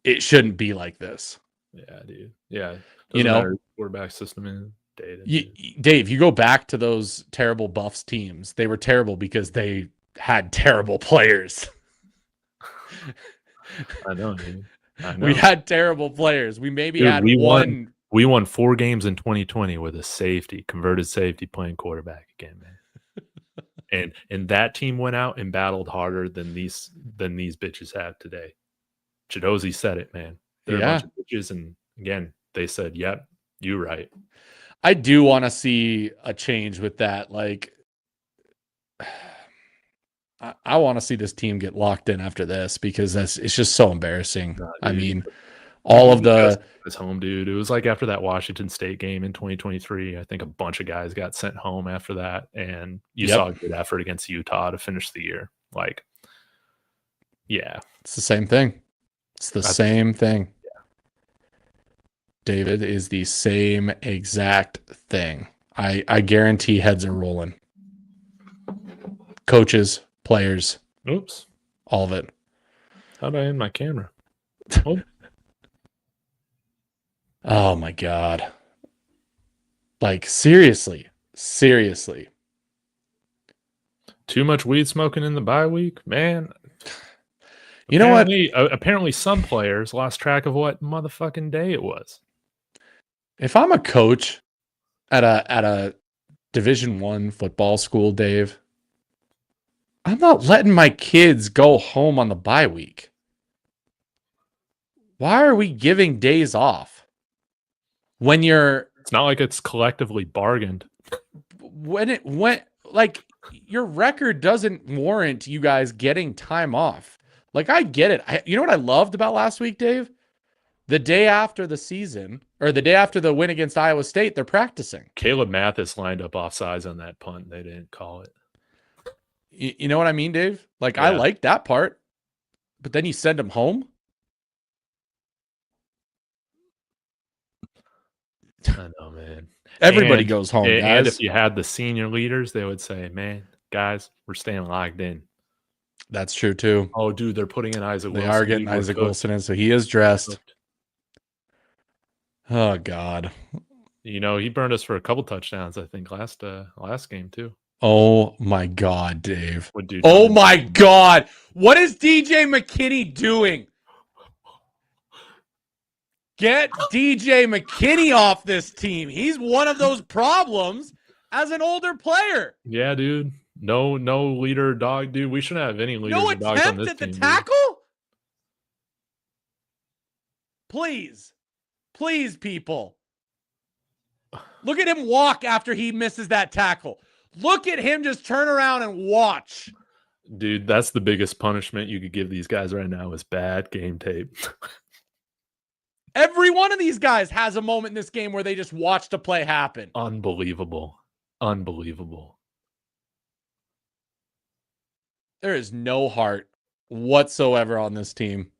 it shouldn't be like this. Yeah, dude. Yeah. You Doesn't know? matter quarterback system in data. Dave, you go back to those terrible Buffs teams. They were terrible because they had terrible players. I know, dude. I know. We had terrible players. We maybe Dude, had one. We won 4 games in 2020 with a converted safety playing quarterback again, man. and that team went out and battled harder than these bitches have today. Chidozie said it, man. They're a bunch of bitches, and again, they said, "Yep, you're right." I do want to see a change with that. Like, I want to see this team get locked in after this because it's just so embarrassing. Nah, I dude. mean, all of the his home, dude. It was like after that Washington State game in 2023. I think a bunch of guys got sent home after that, and you saw a good effort against Utah to finish the year. Like, yeah, it's the same thing. It's the same thing. Yeah. David is the same exact thing. I guarantee heads are rolling. Coaches, players. Oops. All of it. How'd I end my camera? Oh. Oh my God. Like, seriously. Too much weed smoking in the bye week, man. You know what? Apparently some players lost track of what motherfucking day it was. If I'm a coach at a Division I football school, Dave, I'm not letting my kids go home on the bye week. Why are we giving days off? When it's not like it's collectively bargained. Like, your record doesn't warrant you guys getting time off. Like, I get it. You know what I loved about last week, Dave? The day after the season, or the day after the win against Iowa State, they're practicing. Caleb Mathis lined up offsides on that punt. They didn't call it. You know what I mean, Dave? Like, I like that part, but then you send them home? I know, man. Everybody goes home, guys. And if you had the senior leaders, they would say, man, guys, we're staying locked in. That's true, too. Oh, dude, they're putting in Isaac Wilson. They are getting Isaac Wilson in, so he is dressed. Oh, God. You know, he burned us for a couple touchdowns, I think, last game, too. Oh, my God, Dave. Dude, oh, my God. What is DJ McKinney doing? Get DJ McKinney off this team. He's one of those problems as an older player. Yeah, dude. No leader dog, dude. We shouldn't have any leaders or dogs on this team. No attempt at the tackle? Please. Please, people. Look at him walk after he misses that tackle. Look at him just turn around and watch. Dude, that's the biggest punishment you could give these guys right now is bad game tape. Every one of these guys has a moment in this game where they just watched a play happen. Unbelievable. There is no heart whatsoever on this team.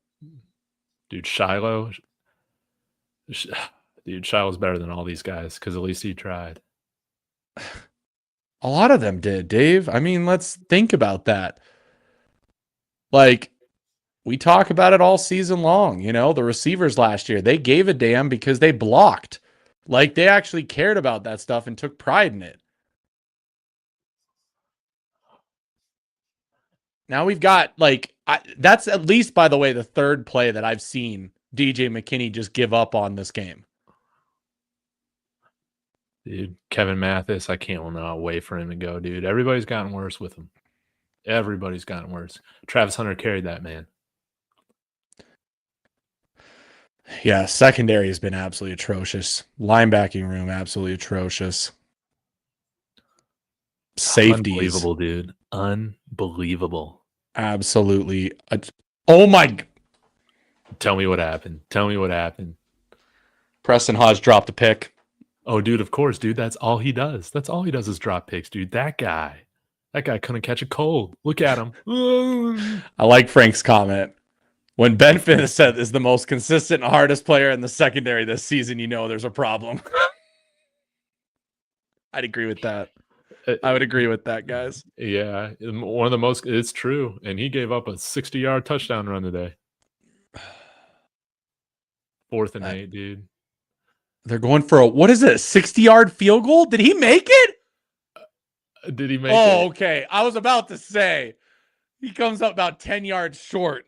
Dude, Shiloh's better than all these guys because at least he tried. A lot of them did, Dave. I mean, let's think about that. Like, we talk about it all season long. You know, the receivers last year, they gave a damn because they blocked. Like, they actually cared about that stuff and took pride in it. Now we've got, like, that's at least, by the way, the third play that I've seen DJ McKinney just give up on this game. Dude, Kevin Mathis, I can't wait for him to go, dude. Everybody's gotten worse with him. Everybody's gotten worse. Travis Hunter carried that, man. Yeah, secondary has been absolutely atrocious. Linebacking room, absolutely atrocious. Safeties. Unbelievable, dude. Unbelievable. Absolutely. Oh, my. Tell me what happened. Preston Hodge dropped a pick. Oh, dude, of course, dude. That's all he does. That's all he does is drop picks, dude. That guy couldn't catch a cold. Look at him. I like Frank's comment. When Ben Finnis said is the most consistent and hardest player in the secondary this season, you know there's a problem. I'd agree with that. I would agree with that, guys. Yeah, one of the most. It's true, and he gave up a 60-yard touchdown run today. 4th and 8, dude. They're going for a 60-yard field goal? Did he make it? Did he make it? Oh, okay. I was about to say he comes up about 10 yards short.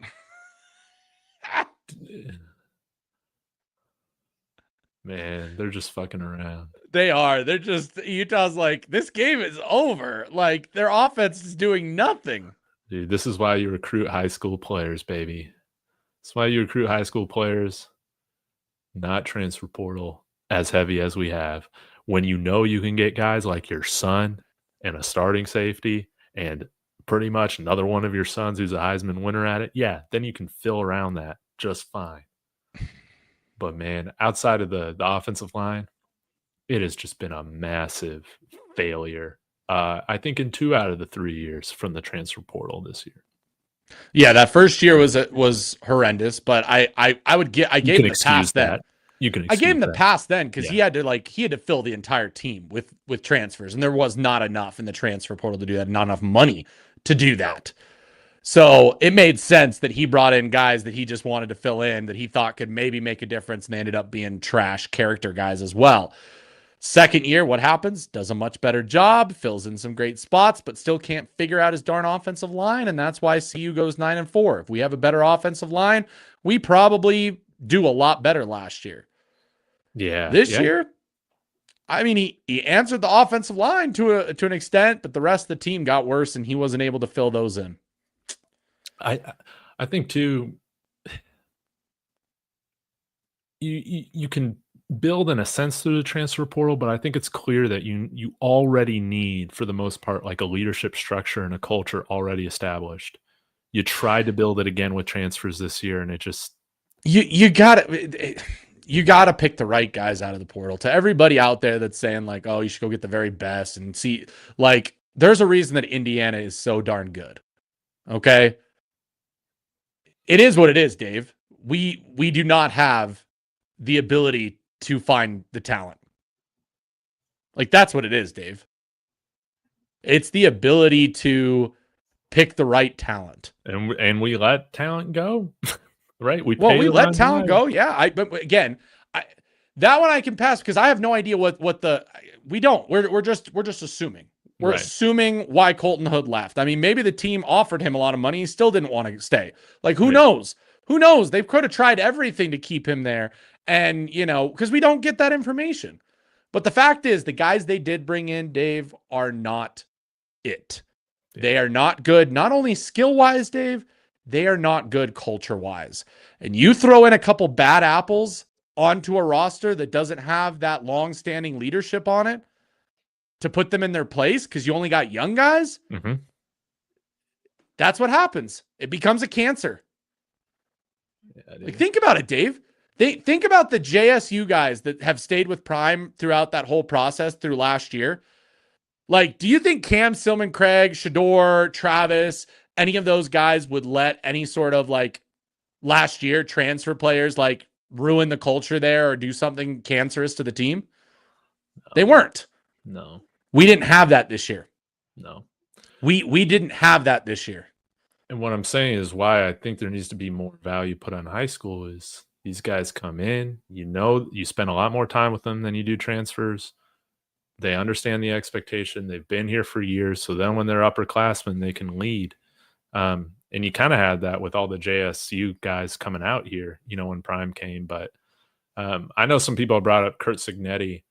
Man, they're just fucking around. They are. They're just, Utah's like, this game is over. Like, their offense is doing nothing. Dude, this is why you recruit high school players, baby. That's why you recruit high school players, not transfer portal as heavy as we have. When you know you can get guys like your son and a starting safety and pretty much another one of your sons who's a Heisman winner at it, yeah, then you can fill around that just fine. But, man, outside of the offensive line, it has just been a massive failure. I think in 2 out of the 3 years from the transfer portal this year. Yeah, that first year was horrendous, but I gave him the pass then. I gave him the pass then because he had to fill the entire team with transfers, and there was not enough in the transfer portal to do that, not enough money to do that. So it made sense that he brought in guys that he just wanted to fill in, that he thought could maybe make a difference, and they ended up being trash character guys as well. Second year, what happens? Does a much better job, fills in some great spots, but still can't figure out his darn offensive line, and that's why CU goes 9-4. If we have a better offensive line, we probably do a lot better last year. Yeah. This year, I mean, he answered the offensive line to an extent, but the rest of the team got worse, and he wasn't able to fill those in. I think too, you can build in a sense through the transfer portal, but I think it's clear that you already need, for the most part, like a leadership structure and a culture already established. You tried to build it again with transfers this year, and it just you got to pick the right guys out of the portal. To everybody out there that's saying like, oh, you should go get the very best and see, like, there's a reason that Indiana is so darn good. Okay. It is what it is, Dave. We do not have the ability to find the talent. Like, that's what it is, Dave. It's the ability to pick the right talent. And we let talent go, right? We let talent go. Yeah. But again, that one I can pass because I have no idea what we don't. We're just assuming. We're assuming why Colton Hood left. I mean, maybe the team offered him a lot of money. He still didn't want to stay. Like, who knows? Who knows? They could have tried everything to keep him there. And, because we don't get that information. But the fact is, the guys they did bring in, Dave, are not it. Yeah. They are not good, not only skill-wise, Dave, they are not good culture-wise. And you throw in a couple bad apples onto a roster that doesn't have that long-standing leadership on it to put them in their place because you only got young guys, that's what happens. It becomes a cancer. Yeah, like, think about it, Dave. Think about the JSU guys that have stayed with Prime throughout that whole process through last year. Like, do you think Cam, Silman, Craig, Shador, Travis, any of those guys would let any sort of, like, last year transfer players, like, ruin the culture there or do something cancerous to the team? No. They weren't. No. We didn't have that this year. No. We didn't have that this year. And what I'm saying is why I think there needs to be more value put on high school is these guys come in, you spend a lot more time with them than you do transfers. They understand the expectation. They've been here for years. So then when they're upperclassmen, they can lead. And you kind of had that with all the JSU guys coming out here, when Prime came. But I know some people brought up Kurt Signetti.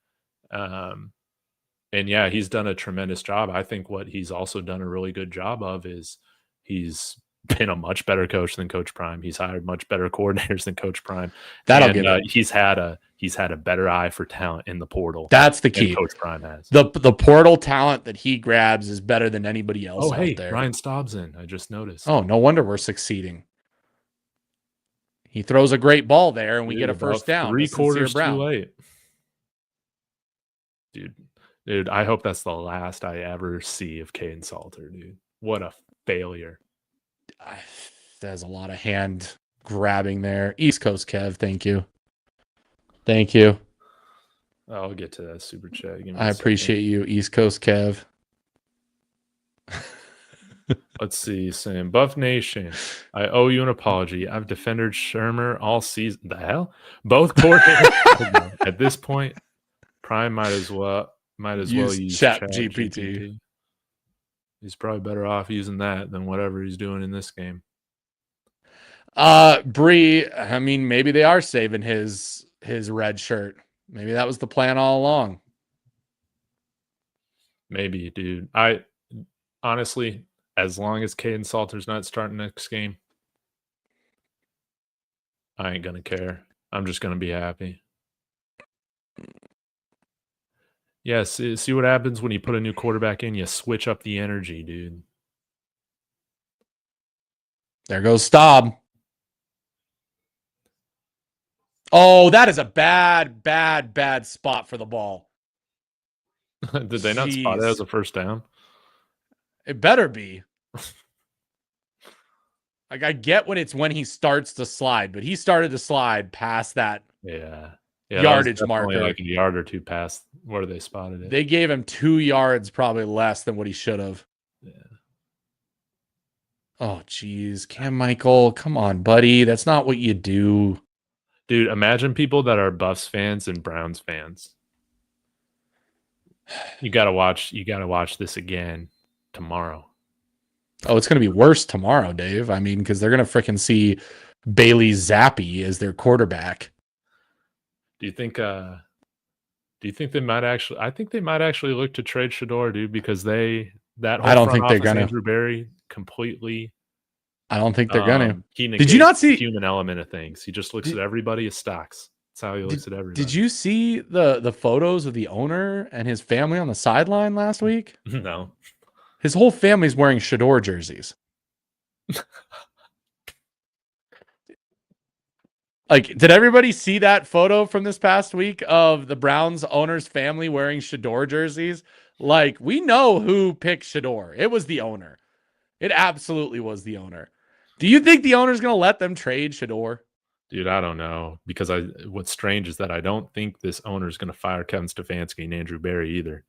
And yeah, he's done a tremendous job. I think what he's also done a really good job of is he's been a much better coach than Coach Prime. He's hired much better coordinators than Coach Prime. He's had a better eye for talent in the portal. That's the key. Coach Prime has. The portal talent that he grabs is better than anybody else out there. Ryan Staub's in. I just noticed. Oh, no wonder we're succeeding. He throws a great ball there, and we get a first down. 3 quarters too late. Dude, I hope that's the last I ever see of Caden Salter, dude. What a failure. There's a lot of hand grabbing there. East Coast Kev, thank you. Thank you. I'll get to that super chat. Give me I appreciate you, East Coast Kev. Let's see. Saying Buff Nation, I owe you an apology. I've defended Shermer all season. The hell? Both coordinators. At this point, Prime might as well use Chat GPT. He's probably better off using that than whatever he's doing in this game. Bree, I mean, maybe they are saving his red shirt. Maybe that was the plan all along. Maybe, dude. I honestly, as long as Caden Salter's not starting next game, I ain't gonna care. I'm just gonna be happy. Yes, see what happens when you put a new quarterback in? You switch up the energy, dude. There goes Staub. Oh, that is a bad spot for the ball. Did they not spot it as a first down? It better be. Like, I get when he starts to slide, but he started to slide past that yardage marker. Like a yard or two past where they spotted it. They gave him 2 yards, probably less than what he should have. Yeah. Oh, geez. Cam Michael, come on, buddy. That's not what you do. Dude, imagine people that are Buffs fans and Browns fans. You gotta watch this again tomorrow. Oh, it's gonna be worse tomorrow, Dave. I mean, because they're gonna freaking see Bailey Zappi as their quarterback. Do you think they might actually? I think they might actually look to trade Shador, dude, because I don't think they're gonna. Andrew Berry completely. I don't think they're gonna. Did you not see the human element of things? He just looks at everybody as stocks. That's how he looks at everybody. Did you see the photos of the owner and his family on the sideline last week? No. His whole family's wearing Shador jerseys. Like, did everybody see that photo from this past week of the Browns owner's family wearing Shador jerseys? Like, we know who picked Shador. It was the owner. It absolutely was the owner. Do you think the owner's going to let them trade Shador? Dude, I don't know. Because what's strange is that I don't think this owner's going to fire Kevin Stefanski and Andrew Berry either.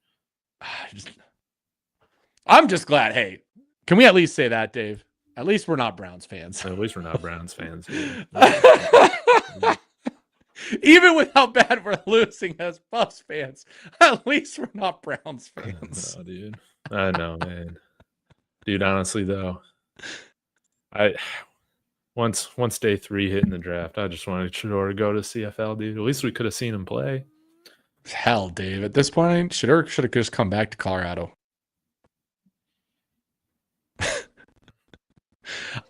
I'm just glad. Hey, can we at least say that, Dave? At least we're not Browns fans. At least we're not Browns fans. Even with how bad we're losing as Buffs fans, at least we're not Browns fans. No, dude. I know, man. Dude, honestly, though, once day 3 hit in the draft, I just wanted Shador to go to CFL, dude. At least we could have seen him play. Hell, Dave. At this point, Shador should have just come back to Colorado.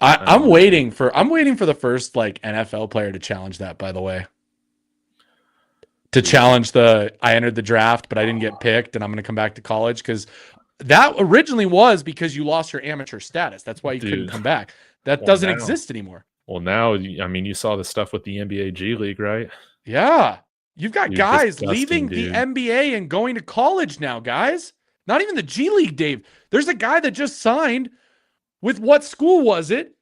I'm waiting for the first like NFL player to challenge that, by the way. To challenge I entered the draft, but I didn't get picked, and I'm going to come back to college, because that originally was because you lost your amateur status. That's why you couldn't come back. That doesn't exist anymore. Well, now, I mean, you saw the stuff with the NBA G League, right? Yeah. You've got guys leaving the NBA and going to college now, guys. Not even the G League, Dave. There's a guy that just signed with, what school was it?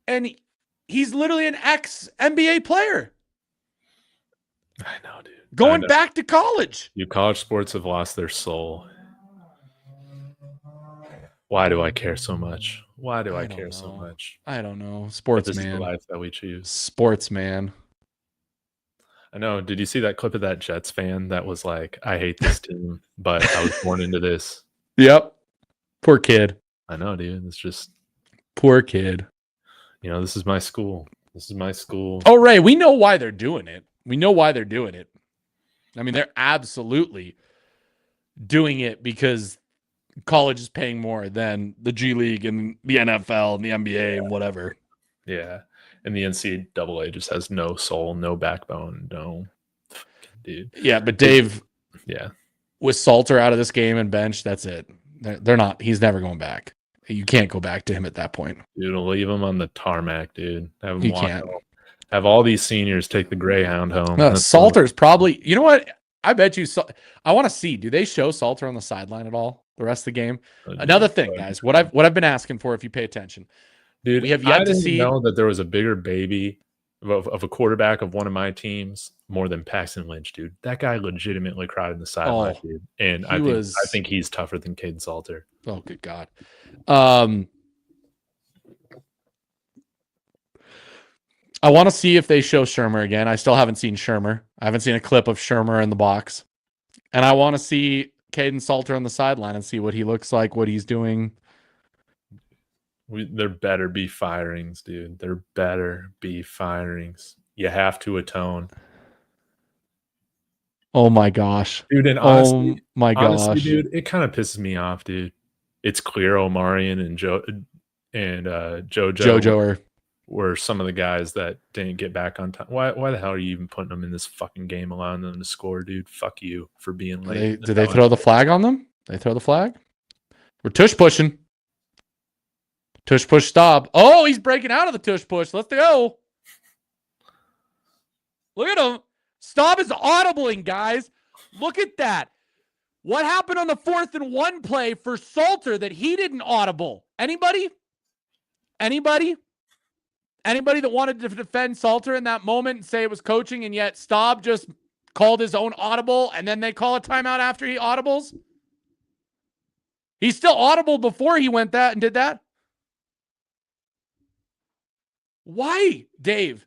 And he's literally an ex-NBA player. I know, dude. Going back to college. College sports have lost their soul. Why do I care so much? Why do I care so much? I don't know. Sports, man. This is the life that we choose. Sports, man. I know. Did you see that clip of that Jets fan that was like, I hate this team, but I was born into this? Yep. Poor kid. I know, dude. It's just... Poor kid. You know, this is my school. This is my school. Oh, Ray, we know why they're doing it. We know why they're doing it. I mean, they're absolutely doing it because college is paying more than the G League and the NFL and the NBA and whatever. Yeah. And the NCAA just has no soul, no backbone, no. Dude. Yeah, but Dave, yeah, with Salter out of this game and bench, that's it. They're not. He's never going back. You can't go back to him at that point. Dude, leave him on the tarmac, dude. Have him you can't. Have all these seniors take the Greyhound home. Salter's probably, you know what? I bet you. I want to see. Do they show Salter on the sideline at all the rest of the game? Another thing, guys. What I've been asking for, if you pay attention, dude, we have I yet to didn't see. know that there was a bigger baby of a quarterback of one of my teams more than Paxton Lynch, dude. That guy legitimately cried in the sideline, dude. And I think he's tougher than Caden Salter. Oh, good God. I want to see if they show Shermer again. I still haven't seen Shermer. I haven't seen a clip of Shermer in the box. And I want to see Caden Salter on the sideline and see what he looks like, what he's doing. There better be firings, dude. There better be firings. You have to atone. Oh my gosh, dude! And honestly, dude, it kind of pisses me off, dude. It's clear Omarion and JoJo were some of the guys that didn't get back on time. Why the hell are you even putting them in this fucking game, allowing them to score, dude? Fuck you for being late. Did they throw the flag on them? They throw the flag? We're tush pushing. Tush push stop. Oh, he's breaking out of the tush push. Let's go. Look at him. Staub is audibling, guys. Look at that. What happened on the 4th and 1 play for Salter that he didn't audible? Anybody? Anybody that wanted to defend Salter in that moment and say it was coaching, and yet Staub just called his own audible and then they call a timeout after he audibles? He's still audible before he went that and did that. Why, Dave?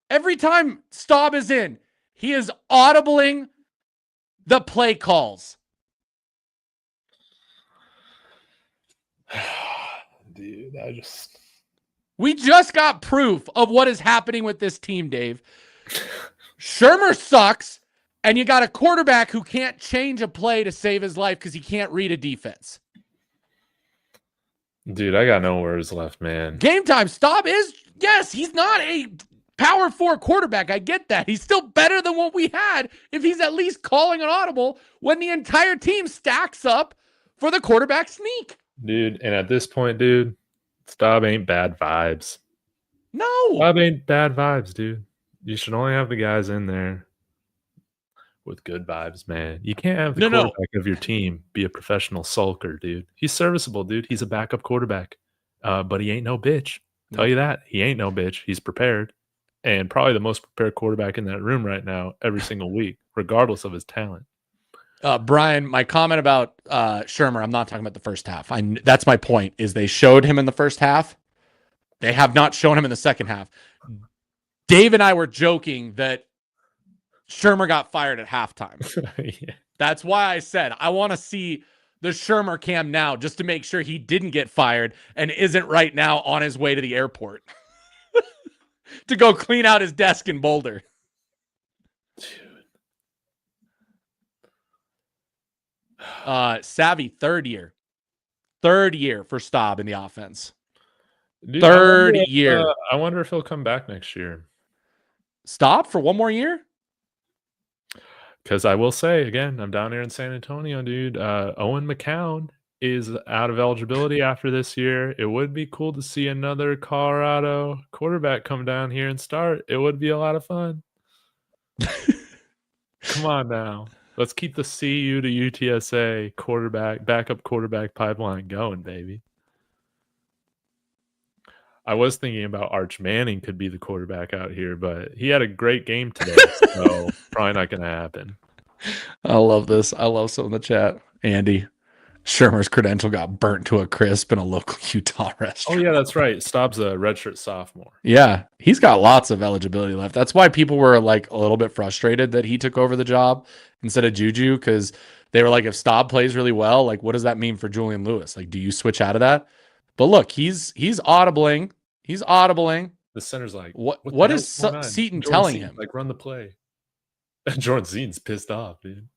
Every time Staub is in, he is audibling the play calls. Dude, we just got proof of what is happening with this team, Dave. Shermer sucks, and you got a quarterback who can't change a play to save his life because he can't read a defense. Dude, I got no words left, man. Game time. Staub is, yes, he's not a power 4 quarterback. I get that. He's still better than what we had if he's at least calling an audible when the entire team stacks up for the quarterback sneak. Dude, and at this point, dude, Staub ain't bad vibes. No. Staub ain't bad vibes, dude. You should only have the guys in there with good vibes, man. You can't have the quarterback of your team be a professional sulker, dude. He's serviceable, dude. He's a backup quarterback. But he ain't no bitch. Tell you that. He ain't no bitch. He's prepared. And probably the most prepared quarterback in that room right now every single week, regardless of his talent. Brian, my comment about Shermer, I'm not talking about the first half. That's my point, is they showed him in the first half. They have not shown him in the second half. Dave and I were joking that Shermer got fired at halftime. Yeah. That's why I said I want to see the Shermer cam now just to make sure he didn't get fired and isn't right now on his way to the airport to go clean out his desk in Boulder. Savvy, third year for Staub in the offense. Dude, third year. I wonder if he'll come back next year. Staub for one more year? Because I will say, again, I'm down here in San Antonio, dude. Owen McCown is out of eligibility after this year. It would be cool to see another Colorado quarterback come down here and start. It would be a lot of fun. Come on now. Let's keep the CU to UTSA backup quarterback pipeline going, baby. I was thinking about Arch Manning could be the quarterback out here, but he had a great game today, so probably not going to happen. I love this. I love some in the chat. Andy, Shermer's credential got burnt to a crisp in a local Utah restaurant. Oh, yeah, that's right. Staub's a redshirt sophomore. Yeah, he's got lots of eligibility left. That's why people were like a little bit frustrated that he took over the job instead of Juju, because they were like, if Staub plays really well, like, what does that mean for Julian Lewis? Like, do you switch out of that? But look, he's audibling. He's audibling. The center's like, what is Seaton telling him? Like, run the play. Jordan Seaton's pissed off, dude.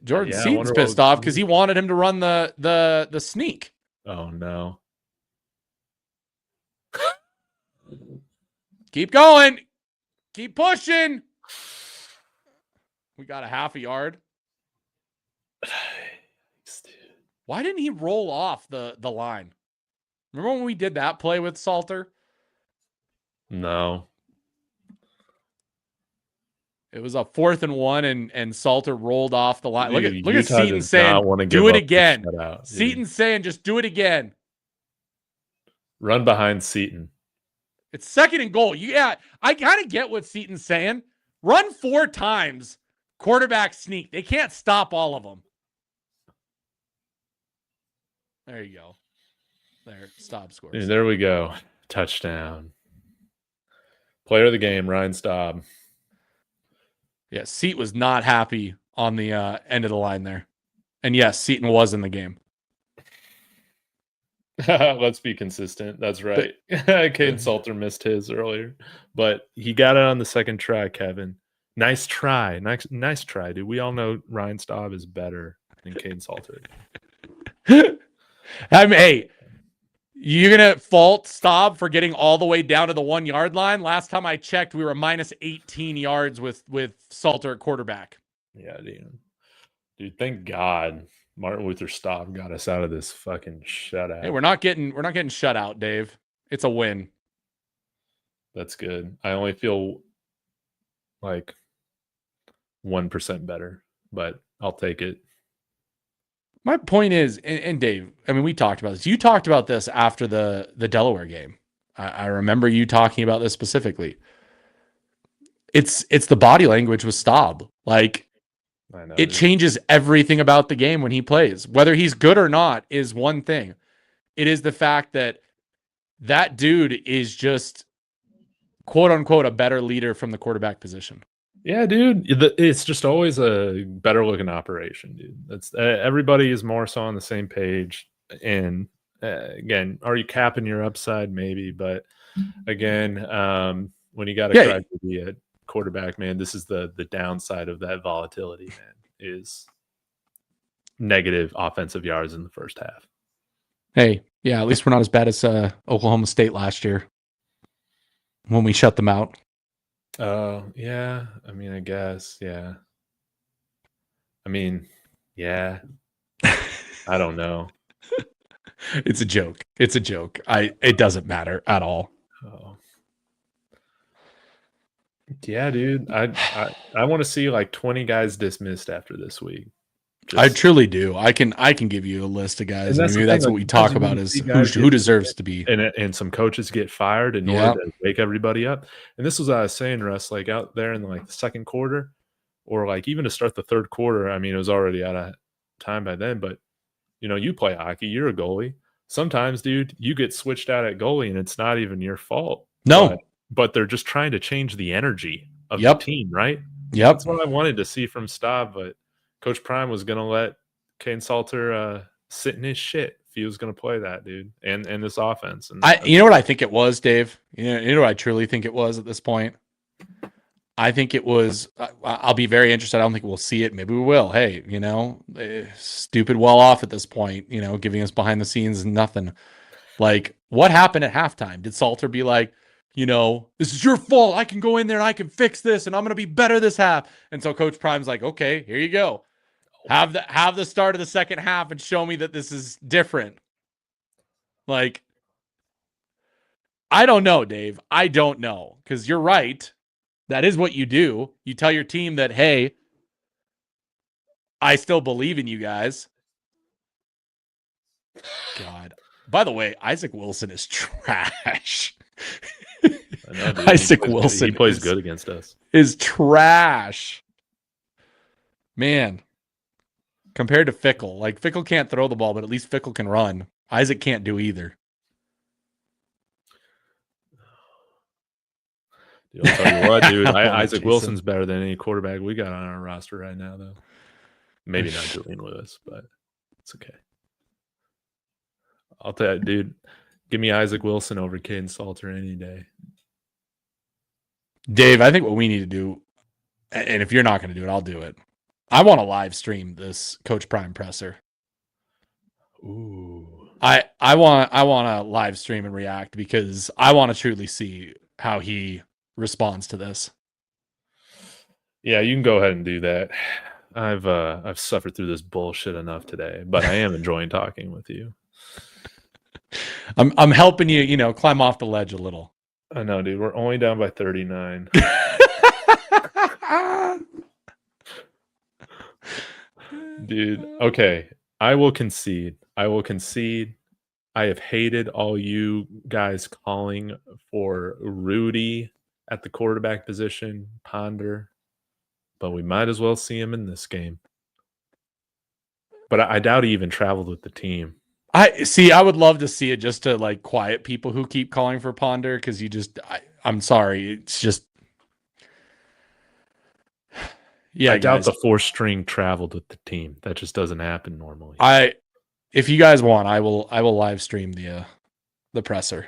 Jordan Seaton's pissed off because he wanted him to run the sneak. Oh no. Keep going. Keep pushing. We got a half a yard. Why didn't he roll off the line? Remember when we did that play with Salter? No. It was a 4th and 1, and Salter rolled off the line. Dude, Look at Utah Seton does saying, not want to "Do give it up the again." shutout, dude. Seton saying, "Just do it again." Run behind Seton. It's 2nd and goal. Yeah, I kind of get what Seton's saying. Run 4 times, quarterback sneak. They can't stop all of them. There you go. There, Staub scores. Dude, there we go. Touchdown. Player of the game, Ryan Staub. Yeah, Seton was not happy on the end of the line there. And yes, Seton was in the game. Let's be consistent. That's right. Caden Salter missed his earlier, but he got it on the second try, Kevin. Nice try. Nice try, dude. We all know Ryan Staub is better than Caden Salter. I mean, hey, you're going to fault Staub for getting all the way down to the 1 yard line? Last time I checked, we were minus 18 yards with Salter at quarterback. Yeah, dude, thank God Martin Luther Staub got us out of this fucking shutout. Hey, we're not getting shut out, Dave. It's a win. That's good. I only feel like 1% better, but I'll take it. My point is, and Dave, I mean, we talked about this. You talked about this after the Delaware game. I remember you talking about this specifically. It's the body language with Staub. Like, I know, it changes everything about the game when he plays. Whether he's good or not is one thing. It is the fact that that dude is just, quote unquote, a better leader from the quarterback position. Yeah, dude. It's just always a better looking operation, dude. That's everybody is more so on the same page. And again, are you capping your upside? Maybe, but again, when you got to try to be a quarterback, man, this is the downside of that volatility, man, is negative offensive yards in the first half. Hey, yeah, at least we're not as bad as Oklahoma State last year when we shut them out. Yeah. I mean, I guess, yeah. I mean, yeah. I don't know. It's a joke. It's a joke. It doesn't matter at all. Oh. Yeah, dude. I want to see like 20 guys dismissed after this week. I truly do. I can give you a list of guys. I mean, maybe that's what we talk about is who deserves to be. And some coaches get fired in order to wake everybody up. And this was what I was saying, Russ, like out there in like the second quarter, or like even to start the third quarter. I mean, it was already out of time by then, but you know, you play hockey, you're a goalie. Sometimes, dude, you get switched out at goalie and it's not even your fault. No. But they're just trying to change the energy of the team, right? Yep. That's what I wanted to see from Staub, but Coach Prime was going to let Caden Salter sit in his shit if he was going to play that, dude, and this offense. And you know what I think it was, Dave? You know what I truly think it was at this point? I think it was, I'll be very interested. I don't think we'll see it. Maybe we will. Hey, you know, stupid well off at this point, you know, giving us behind the scenes nothing. Like, what happened at halftime? Did Salter be like, you know, this is your fault. I can go in there and I can fix this and I'm going to be better this half. And so Coach Prime's like, okay, here you go. Have the start of the second half and show me that this is different. Like, I don't know, Dave. I don't know. Because you're right. That is what you do. You tell your team that, hey, I still believe in you guys. God. By the way, Isaac Wilson is trash. I know, dude. Isaac Wilson. He plays good against us. Is trash. Man. Compared to Fickle. Like, Fickle can't throw the ball, but at least Fickle can run. Isaac can't do either. Dude, I'll tell you what, dude. Isaac Wilson's better than any quarterback we got on our roster right now, though. Maybe not Julian Lewis, but it's okay. I'll tell you, dude. Give me Isaac Wilson over Caden Salter any day. Dave, I think what we need to do, and if you're not going to do it, I'll do it. I want to live stream this Coach Prime presser. Ooh. I want to live stream and react because I want to truly see how he responds to this. Yeah, you can go ahead and do that. I've suffered through this bullshit enough today, but I am enjoying talking with you. I'm helping you, you know, climb off the ledge a little. I know, dude. We're only down by 39. Dude, okay. I will concede. I have hated all you guys calling for Rudy at the quarterback position, Ponder, but we might as well see him in this game. But I doubt he even traveled with the team. I would love to see it just to like quiet people who keep calling for Ponder because I'm sorry. It's just, yeah, I doubt guys. the 4th-string traveled with the team. That just doesn't happen normally. If you guys want, I will live stream the presser.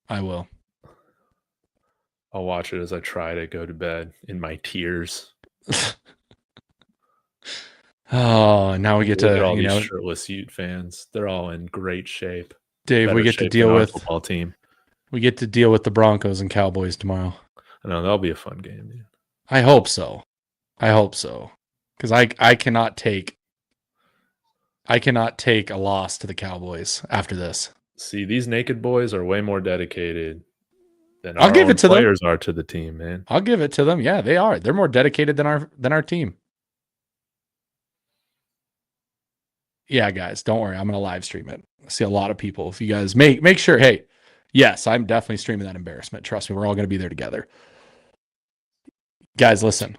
I will. I'll watch it as I try to go to bed in my tears. Oh, now we get Look at to, all these shirtless Ute fans. They're all in great shape. Dave, Better we get to shape deal than our with football team. We get to deal with the Broncos and Cowboys tomorrow. I know that'll be a fun game, dude. I hope so. Because I cannot take a loss to the Cowboys after this. See, these naked boys are way more dedicated than I'll give it to players are to the team, man. I'll give it to them. Yeah, they are. They're more dedicated than our team. Yeah, guys, don't worry. I'm going to live stream it. I see a lot of people. If you guys make sure, hey, yes, I'm definitely streaming that embarrassment. Trust me, we're all going to be there together. Guys, listen.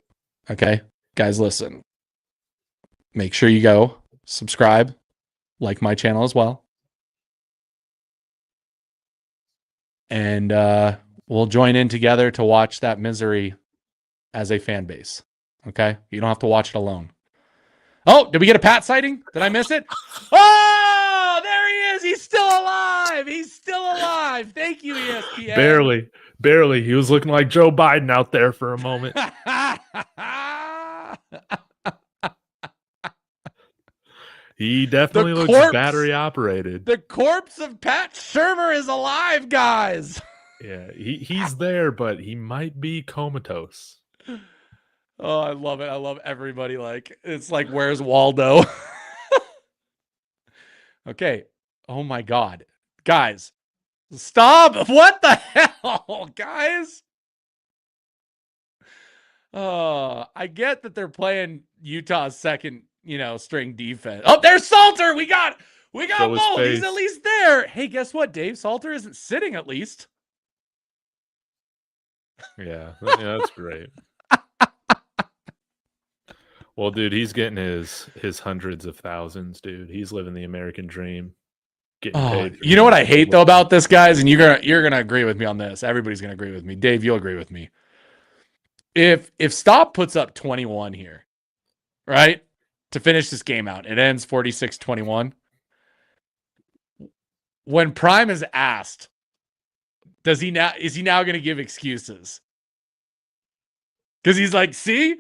Okay? Guys, listen. Make sure you go subscribe, like my channel as well. And we'll join in together to watch that misery as a fan base. Okay? You don't have to watch it alone. Oh, did we get a Pat sighting? Did I miss it? Oh, there he is. He's still alive. Thank you, ESPN. Barely. He was looking like Joe Biden out there for a moment. He definitely looks battery operated. The corpse of Pat Shurmur is alive, guys. Yeah, he's there, but he might be comatose. Oh, I love it. I love everybody. Like, it's like, where's Waldo? Okay. Oh my God. Guys, stop. What the hell, guys? I get that they're playing Utah's second, string defense. Oh, there's Salter. We got Mo. He's at least there. Hey, guess what, Dave? Salter isn't sitting at least. Yeah, that's great. Well, dude, he's getting his hundreds of thousands, dude. He's living the American dream. Getting paid. You know what I hate though about this, guys, and you're gonna agree with me on this. Everybody's gonna agree with me. Dave, you'll agree with me. If Stop puts up 21 here, right, to finish this game out, it ends 46-21. When Prime is asked, is he now going to give excuses? Because he's like, see,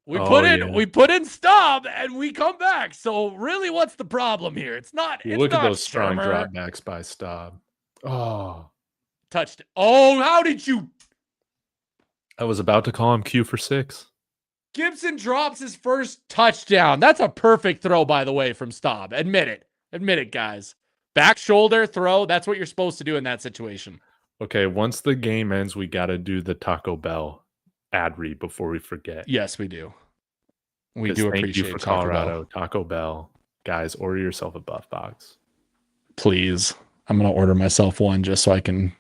we put in Staub and we come back. So really, what's the problem here? Look at those strong dropbacks by Staub. Oh, touched it. Oh, how did you? I was about to call him Q for 6. Gibson drops his first touchdown. That's a perfect throw, by the way, from Staub. Admit it, guys. Back shoulder throw. That's what you're supposed to do in that situation. Okay, once the game ends, we got to do the Taco Bell ad read before we forget. Yes, we do. We do appreciate you for Colorado Taco Bell. Guys, order yourself a buff box. Please. I'm going to order myself one just so I can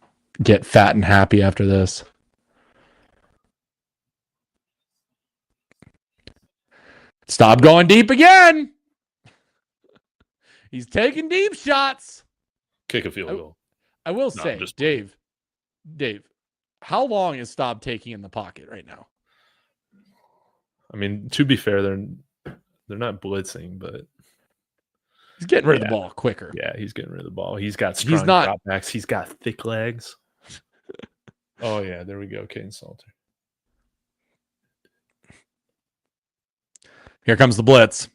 get fat and happy after this. Stop going deep again. He's taking deep shots. Kick a field goal. I will say, Dave, how long is Staub taking in the pocket right now? I mean, to be fair, they're not blitzing, but he's getting rid of the ball quicker. Yeah, he's getting rid of the ball. He's got strong dropbacks. He's got thick legs. Oh, yeah, there we go, Caden Salter. Here comes the blitz.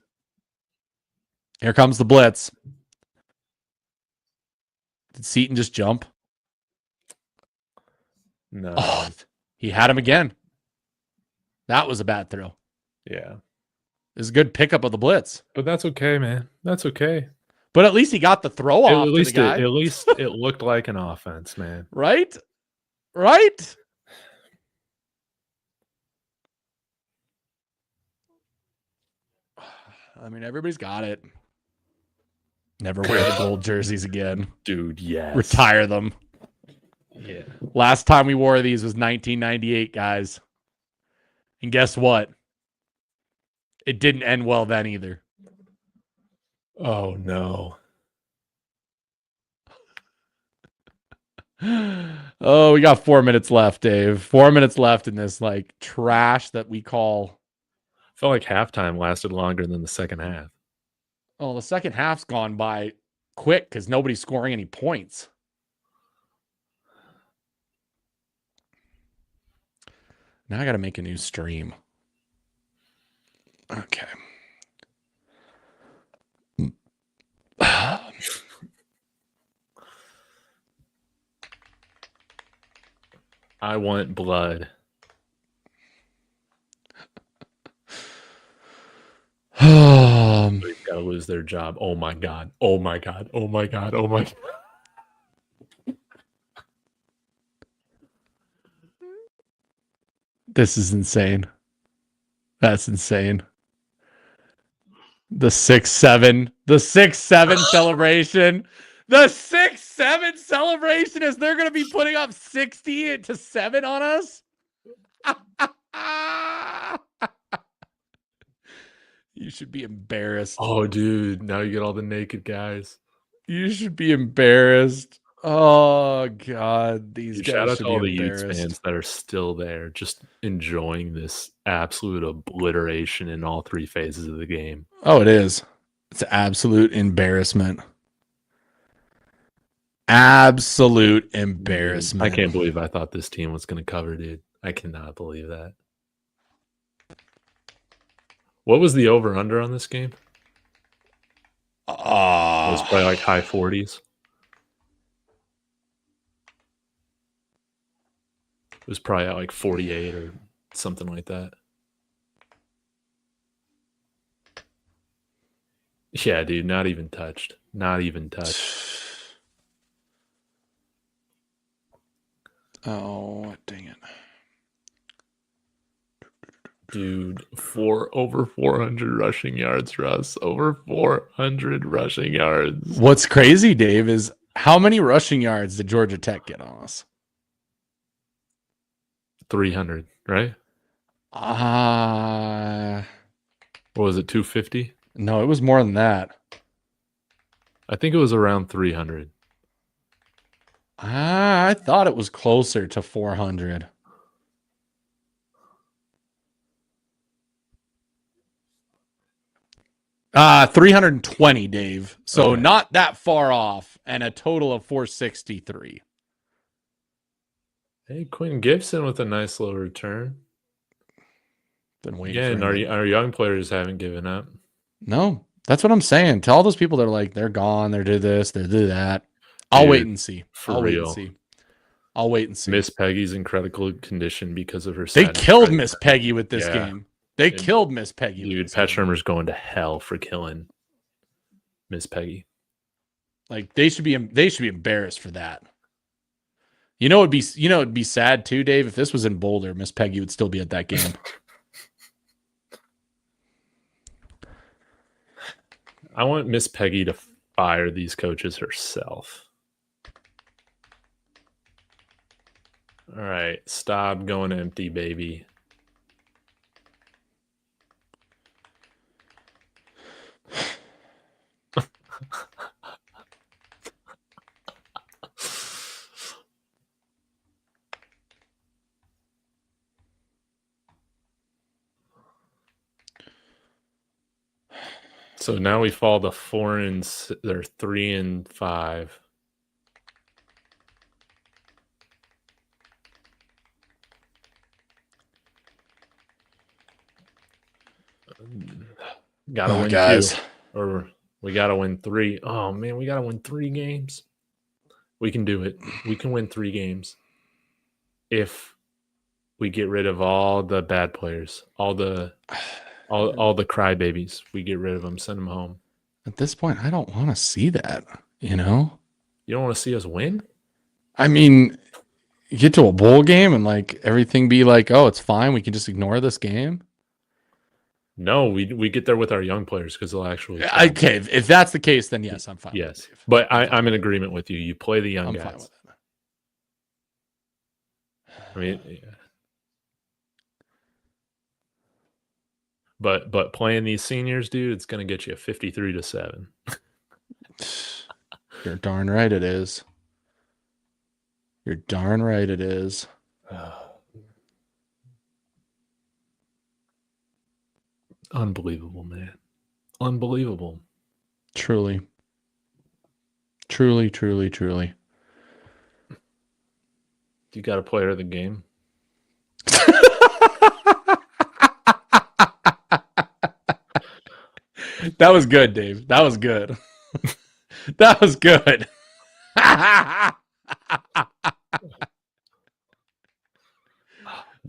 Did Seaton just jump? No. Oh, he had him again. That was a bad throw. Yeah. It was a good pickup of the blitz. But that's okay, man. That's okay. But at least he got the throw off. At least it looked like an offense, man. Right? I mean, everybody's got it. Never wear the gold jerseys again. Dude, yes. Retire them. Yeah. Last time we wore these was 1998, guys. And guess what? It didn't end well then either. Oh, no. Oh, we got 4 minutes left, Dave. 4 minutes left in this like trash that we call. I felt like halftime lasted longer than the second half. Oh, the second half's gone by quick because nobody's scoring any points. Now I got to make a new stream. Okay. I want blood. They've got to lose their job. Oh my god. Oh my god. Oh my god. Oh my god. This is insane. That's insane. The 6-7. The 6-7 celebration. The 6-7 celebration is they're going to be putting up 60-7 on us. You should be embarrassed. Oh, dude. Now you get all the naked guys. You should be embarrassed. Oh, God. These Dude, guys shout out should to all be the Utes embarrassed. fans that are still there, just enjoying this absolute obliteration in all three phases of the game. Oh, it is. It's absolute embarrassment. Absolute embarrassment. I can't believe I thought this team was going to cover, dude. I cannot believe that. What was the over-under on this game? It was probably like high 40s. It was probably at like 48 or something like that. Yeah, dude, not even touched. Not even touched. Oh, dang it. Dude, over 400 rushing yards, Russ. Over 400 rushing yards. What's crazy, Dave, is how many rushing yards did Georgia Tech get on us? 300, right? What was it, 250? No, it was more than that. I think it was around 300. I thought it was closer to 400. Uh, 320, Dave. So Okay. not that far off, and a total of 463. Hey, Quinn Gibson with a nice little return. Been waiting Yeah, for and him. our young players haven't given up. No, that's what I'm saying. To all those people that are like, they're gone, they're do this, they do that. I'll Dude, wait and see. for I'll wait real. and see. I'll wait and see. Miss Peggy's in critical condition because of her. They sadness killed right Miss now. Peggy with this Yeah. game. They killed Miss Peggy. Dude, with this Pat game. Shermer's going to hell for killing Miss Peggy. Like they should be embarrassed for that. It'd be sad too, Dave, if this was in Boulder, Miss Peggy would still be at that game. I want Miss Peggy to fire these coaches herself. All right, stop going empty, baby. So now we fall to 4-6. They're 3-5. Gotta win, guys. 2. Or we gotta win 3. Oh man, we gotta win 3 games. We can do it. We can win 3 games if we get rid of all the bad players, all the crybabies. We get rid of them, send them home. At this point, I don't want to see that. You don't want to see us win? I mean, you get to a bowl game and like everything be like, oh, it's fine. We can just ignore this game. No, we get there with our young players because they'll actually try. Okay, if that's the case, then yes, I'm fine. Yes, with it, Dave. but I'm in agreement with you. You play the young I'm guys. fine with it. I mean, yeah. But playing these seniors, dude, it's gonna get you a 53-7. You're darn right it is. You're darn right it is. Unbelievable, man. Unbelievable. Truly. Truly, truly, truly. You got a player of the game? That was good, Dave. That was good. That was good.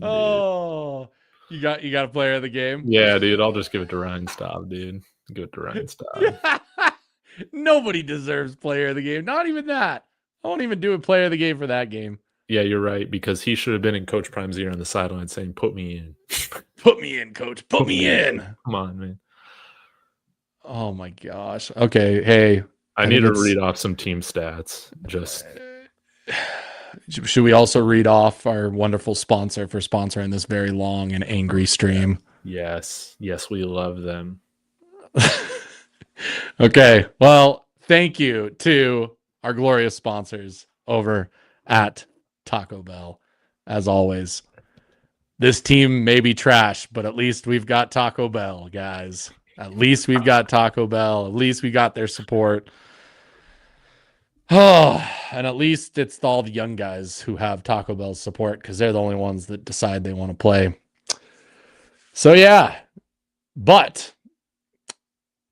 Oh, you got a player of the game? Yeah, dude. I'll just give it to Ryan Staub, dude. Give it to Ryan Staub. Nobody deserves player of the game. Not even that. I won't even do a player of the game for that game. Yeah, you're right, because he should have been in Coach Prime's ear on the sideline saying, "Put me in. Put me in, coach. Put me in." Come on, man. Oh my gosh. Okay. Hey, I need to read off some team stats. Just should we also read off our wonderful sponsor for sponsoring this very long and angry stream? yes, we love them. Okay. Well, thank you to our glorious sponsors over at Taco Bell. As always, this team may be trash, but at least we've got Taco Bell, guys. At least we've got Taco Bell. At least we got their support. Oh, and at least it's all the young guys who have Taco Bell's support because they're the only ones that decide they want to play. So, yeah. But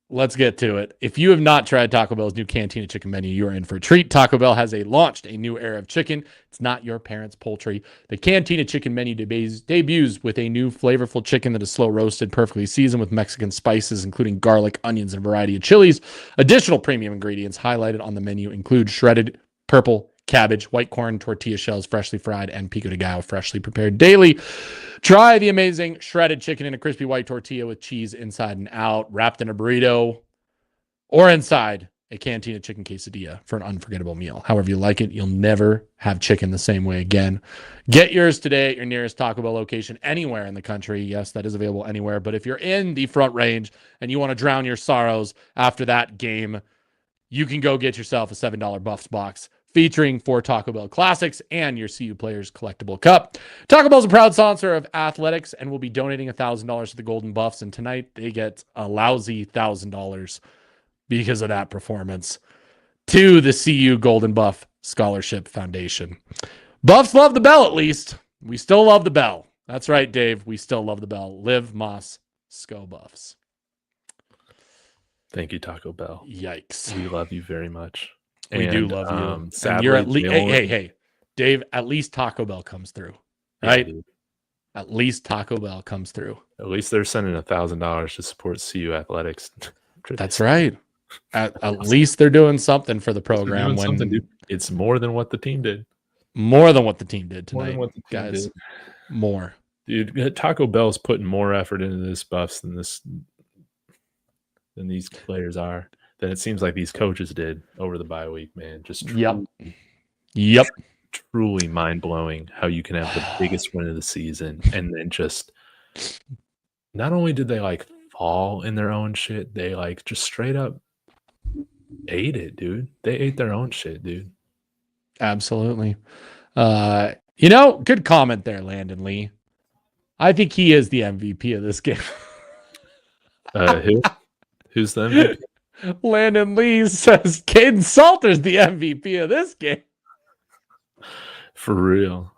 let's get to it. If you have not tried Taco Bell's new Cantina chicken menu, you are in for a treat. Taco Bell has launched a new era of chicken. It's not your parents' poultry. The Cantina chicken menu debuts with a new flavorful chicken that is slow roasted, perfectly seasoned with Mexican spices, including garlic, onions, and a variety of chilies. Additional premium ingredients highlighted on the menu include shredded purple cabbage, white corn tortilla shells, freshly fried, and pico de gallo, freshly prepared daily. Try the amazing shredded chicken in a crispy white tortilla with cheese inside and out, wrapped in a burrito, or inside a Cantina chicken quesadilla for an unforgettable meal. However you like it, you'll never have chicken the same way again. Get yours today at your nearest Taco Bell location anywhere in the country. Yes, that is available anywhere. But if you're in the Front Range and you want to drown your sorrows after that game, you can go get yourself a $7 Buffs box featuring 4 Taco Bell classics and your CU Players collectible cup. Taco Bell is a proud sponsor of athletics and will be donating $1,000 to the Golden Buffs. And tonight they get a lousy $1,000 because of that performance to the CU Golden Buff Scholarship Foundation. Buffs love the bell, at least. We still love the bell. That's right, Dave. We still love the bell. Live Moss, Sco Buffs. Thank you, Taco Bell. Yikes. We love you very much. We do love you. Sadly, and you're at least hey, Dave, at least Taco Bell comes through. Right? Yeah, at least Taco Bell comes through. At least they're sending $1,000 to support CU athletics. That's right. At least they're doing something for the program. It's more than what the team did. More than what the team did tonight, more than guys. Did. More. Dude, Taco Bell's putting more effort into this Buffs than these players are. Than it seems like these coaches did over the bye week, man. Just Yep. Truly mind-blowing how you can have the biggest win of the season and then just not only did they like fall in their own shit, they like just straight up ate it, dude. They ate their own shit, dude. Absolutely. Good comment there, Landon Lee. I think he is the MVP of this game. Who? Who's the MVP? Landon Lee says Caden Salter's the MVP of this game. For real.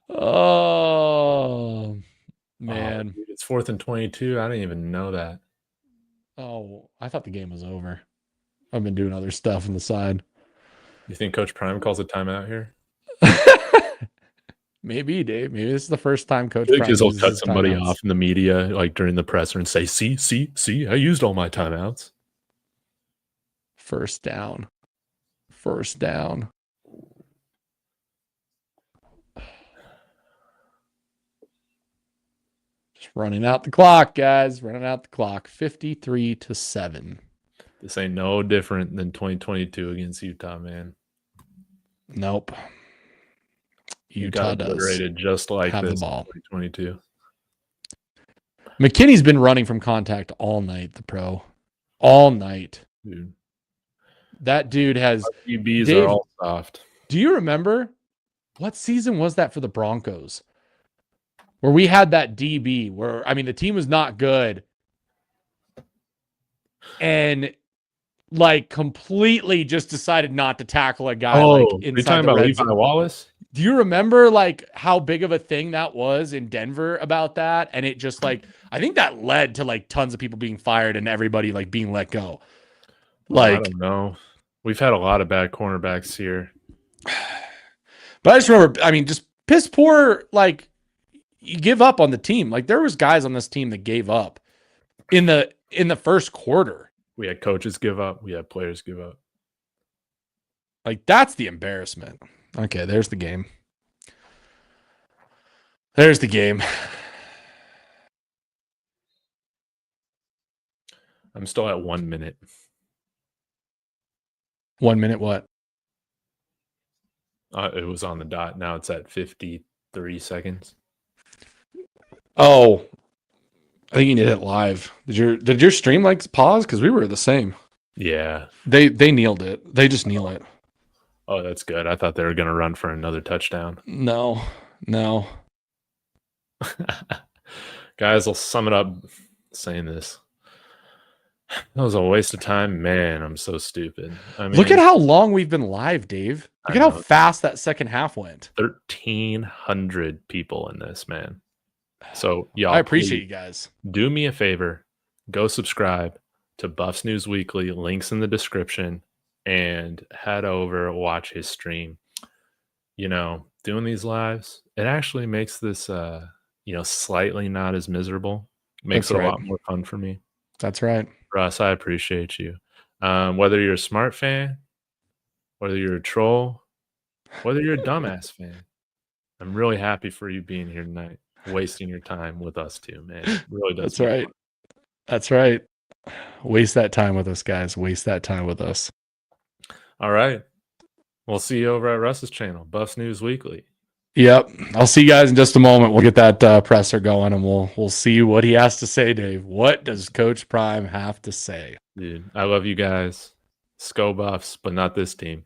Oh, man. Dude, it's 4th and 22. I didn't even know that. Oh, I thought the game was over. I've been doing other stuff on the side. You think Coach Prime calls a timeout here? Maybe, Dave. Maybe this is the first time Coach Prime will cut somebody off in the media, like during the presser, and say, see, I used all my timeouts. First down. Running out the clock, guys. Running out the clock. 53-7. This ain't no different than 2022 against Utah, man. Nope. Utah Utah does obliterated just like have the this in ball. 2022. McKinney's been running from contact all night, the pro. All night. Dude. That dude has... Our QBs Dave, are all soft. do you remember what season was that for the Broncos? Where we had that DB where, I mean, the team was not good. And like completely just decided not to tackle a guy like inside you're talking the about red Levi zone. Wallace? Do you remember like how big of a thing that was in Denver about that? And it just like, I think that led to like tons of people being fired and everybody like being let go. I don't know. We've had a lot of bad cornerbacks here. But I just remember, I mean, just piss poor, like you give up on the team. Like there was guys on this team that gave up in the first quarter. We had coaches give up. We had players give up. Like that's the embarrassment. Okay, there's the game. There's the game. I'm still at 1 minute. 1 minute what? It was on the dot. Now it's at 53 seconds. Oh, I think you need it live. Did your stream like pause? Because we were the same. Yeah. They kneeled it. They just kneel it. Oh, that's good. I thought they were going to run for another touchdown. No. Guys, I'll sum it up saying this. That was a waste of time. Man, I'm so stupid. I mean, look at how long we've been live, Dave. Look at how fast that second half went. 1,300 people in this, man. So, y'all, I appreciate you guys. Do me a favor. Go subscribe to Buffs News Weekly. Links in the description. And head over, watch his stream. You know, doing these lives, it actually makes this, slightly not as miserable. Makes it a lot more fun for me. That's right. Russ, I appreciate you. Whether you're a smart fan, whether you're a troll, whether you're a dumbass fan, I'm really happy for you being here tonight, wasting your time with us too, man. It really does. That's right. That's right. Waste that time with us, guys. Waste that time with us. All right. We'll see you over at Russ's channel, Buffs News Weekly. Yep. I'll see you guys in just a moment. We'll get that presser going and we'll see what he has to say, Dave. What does Coach Prime have to say? Dude, I love you guys. Sco Buffs, but not this team.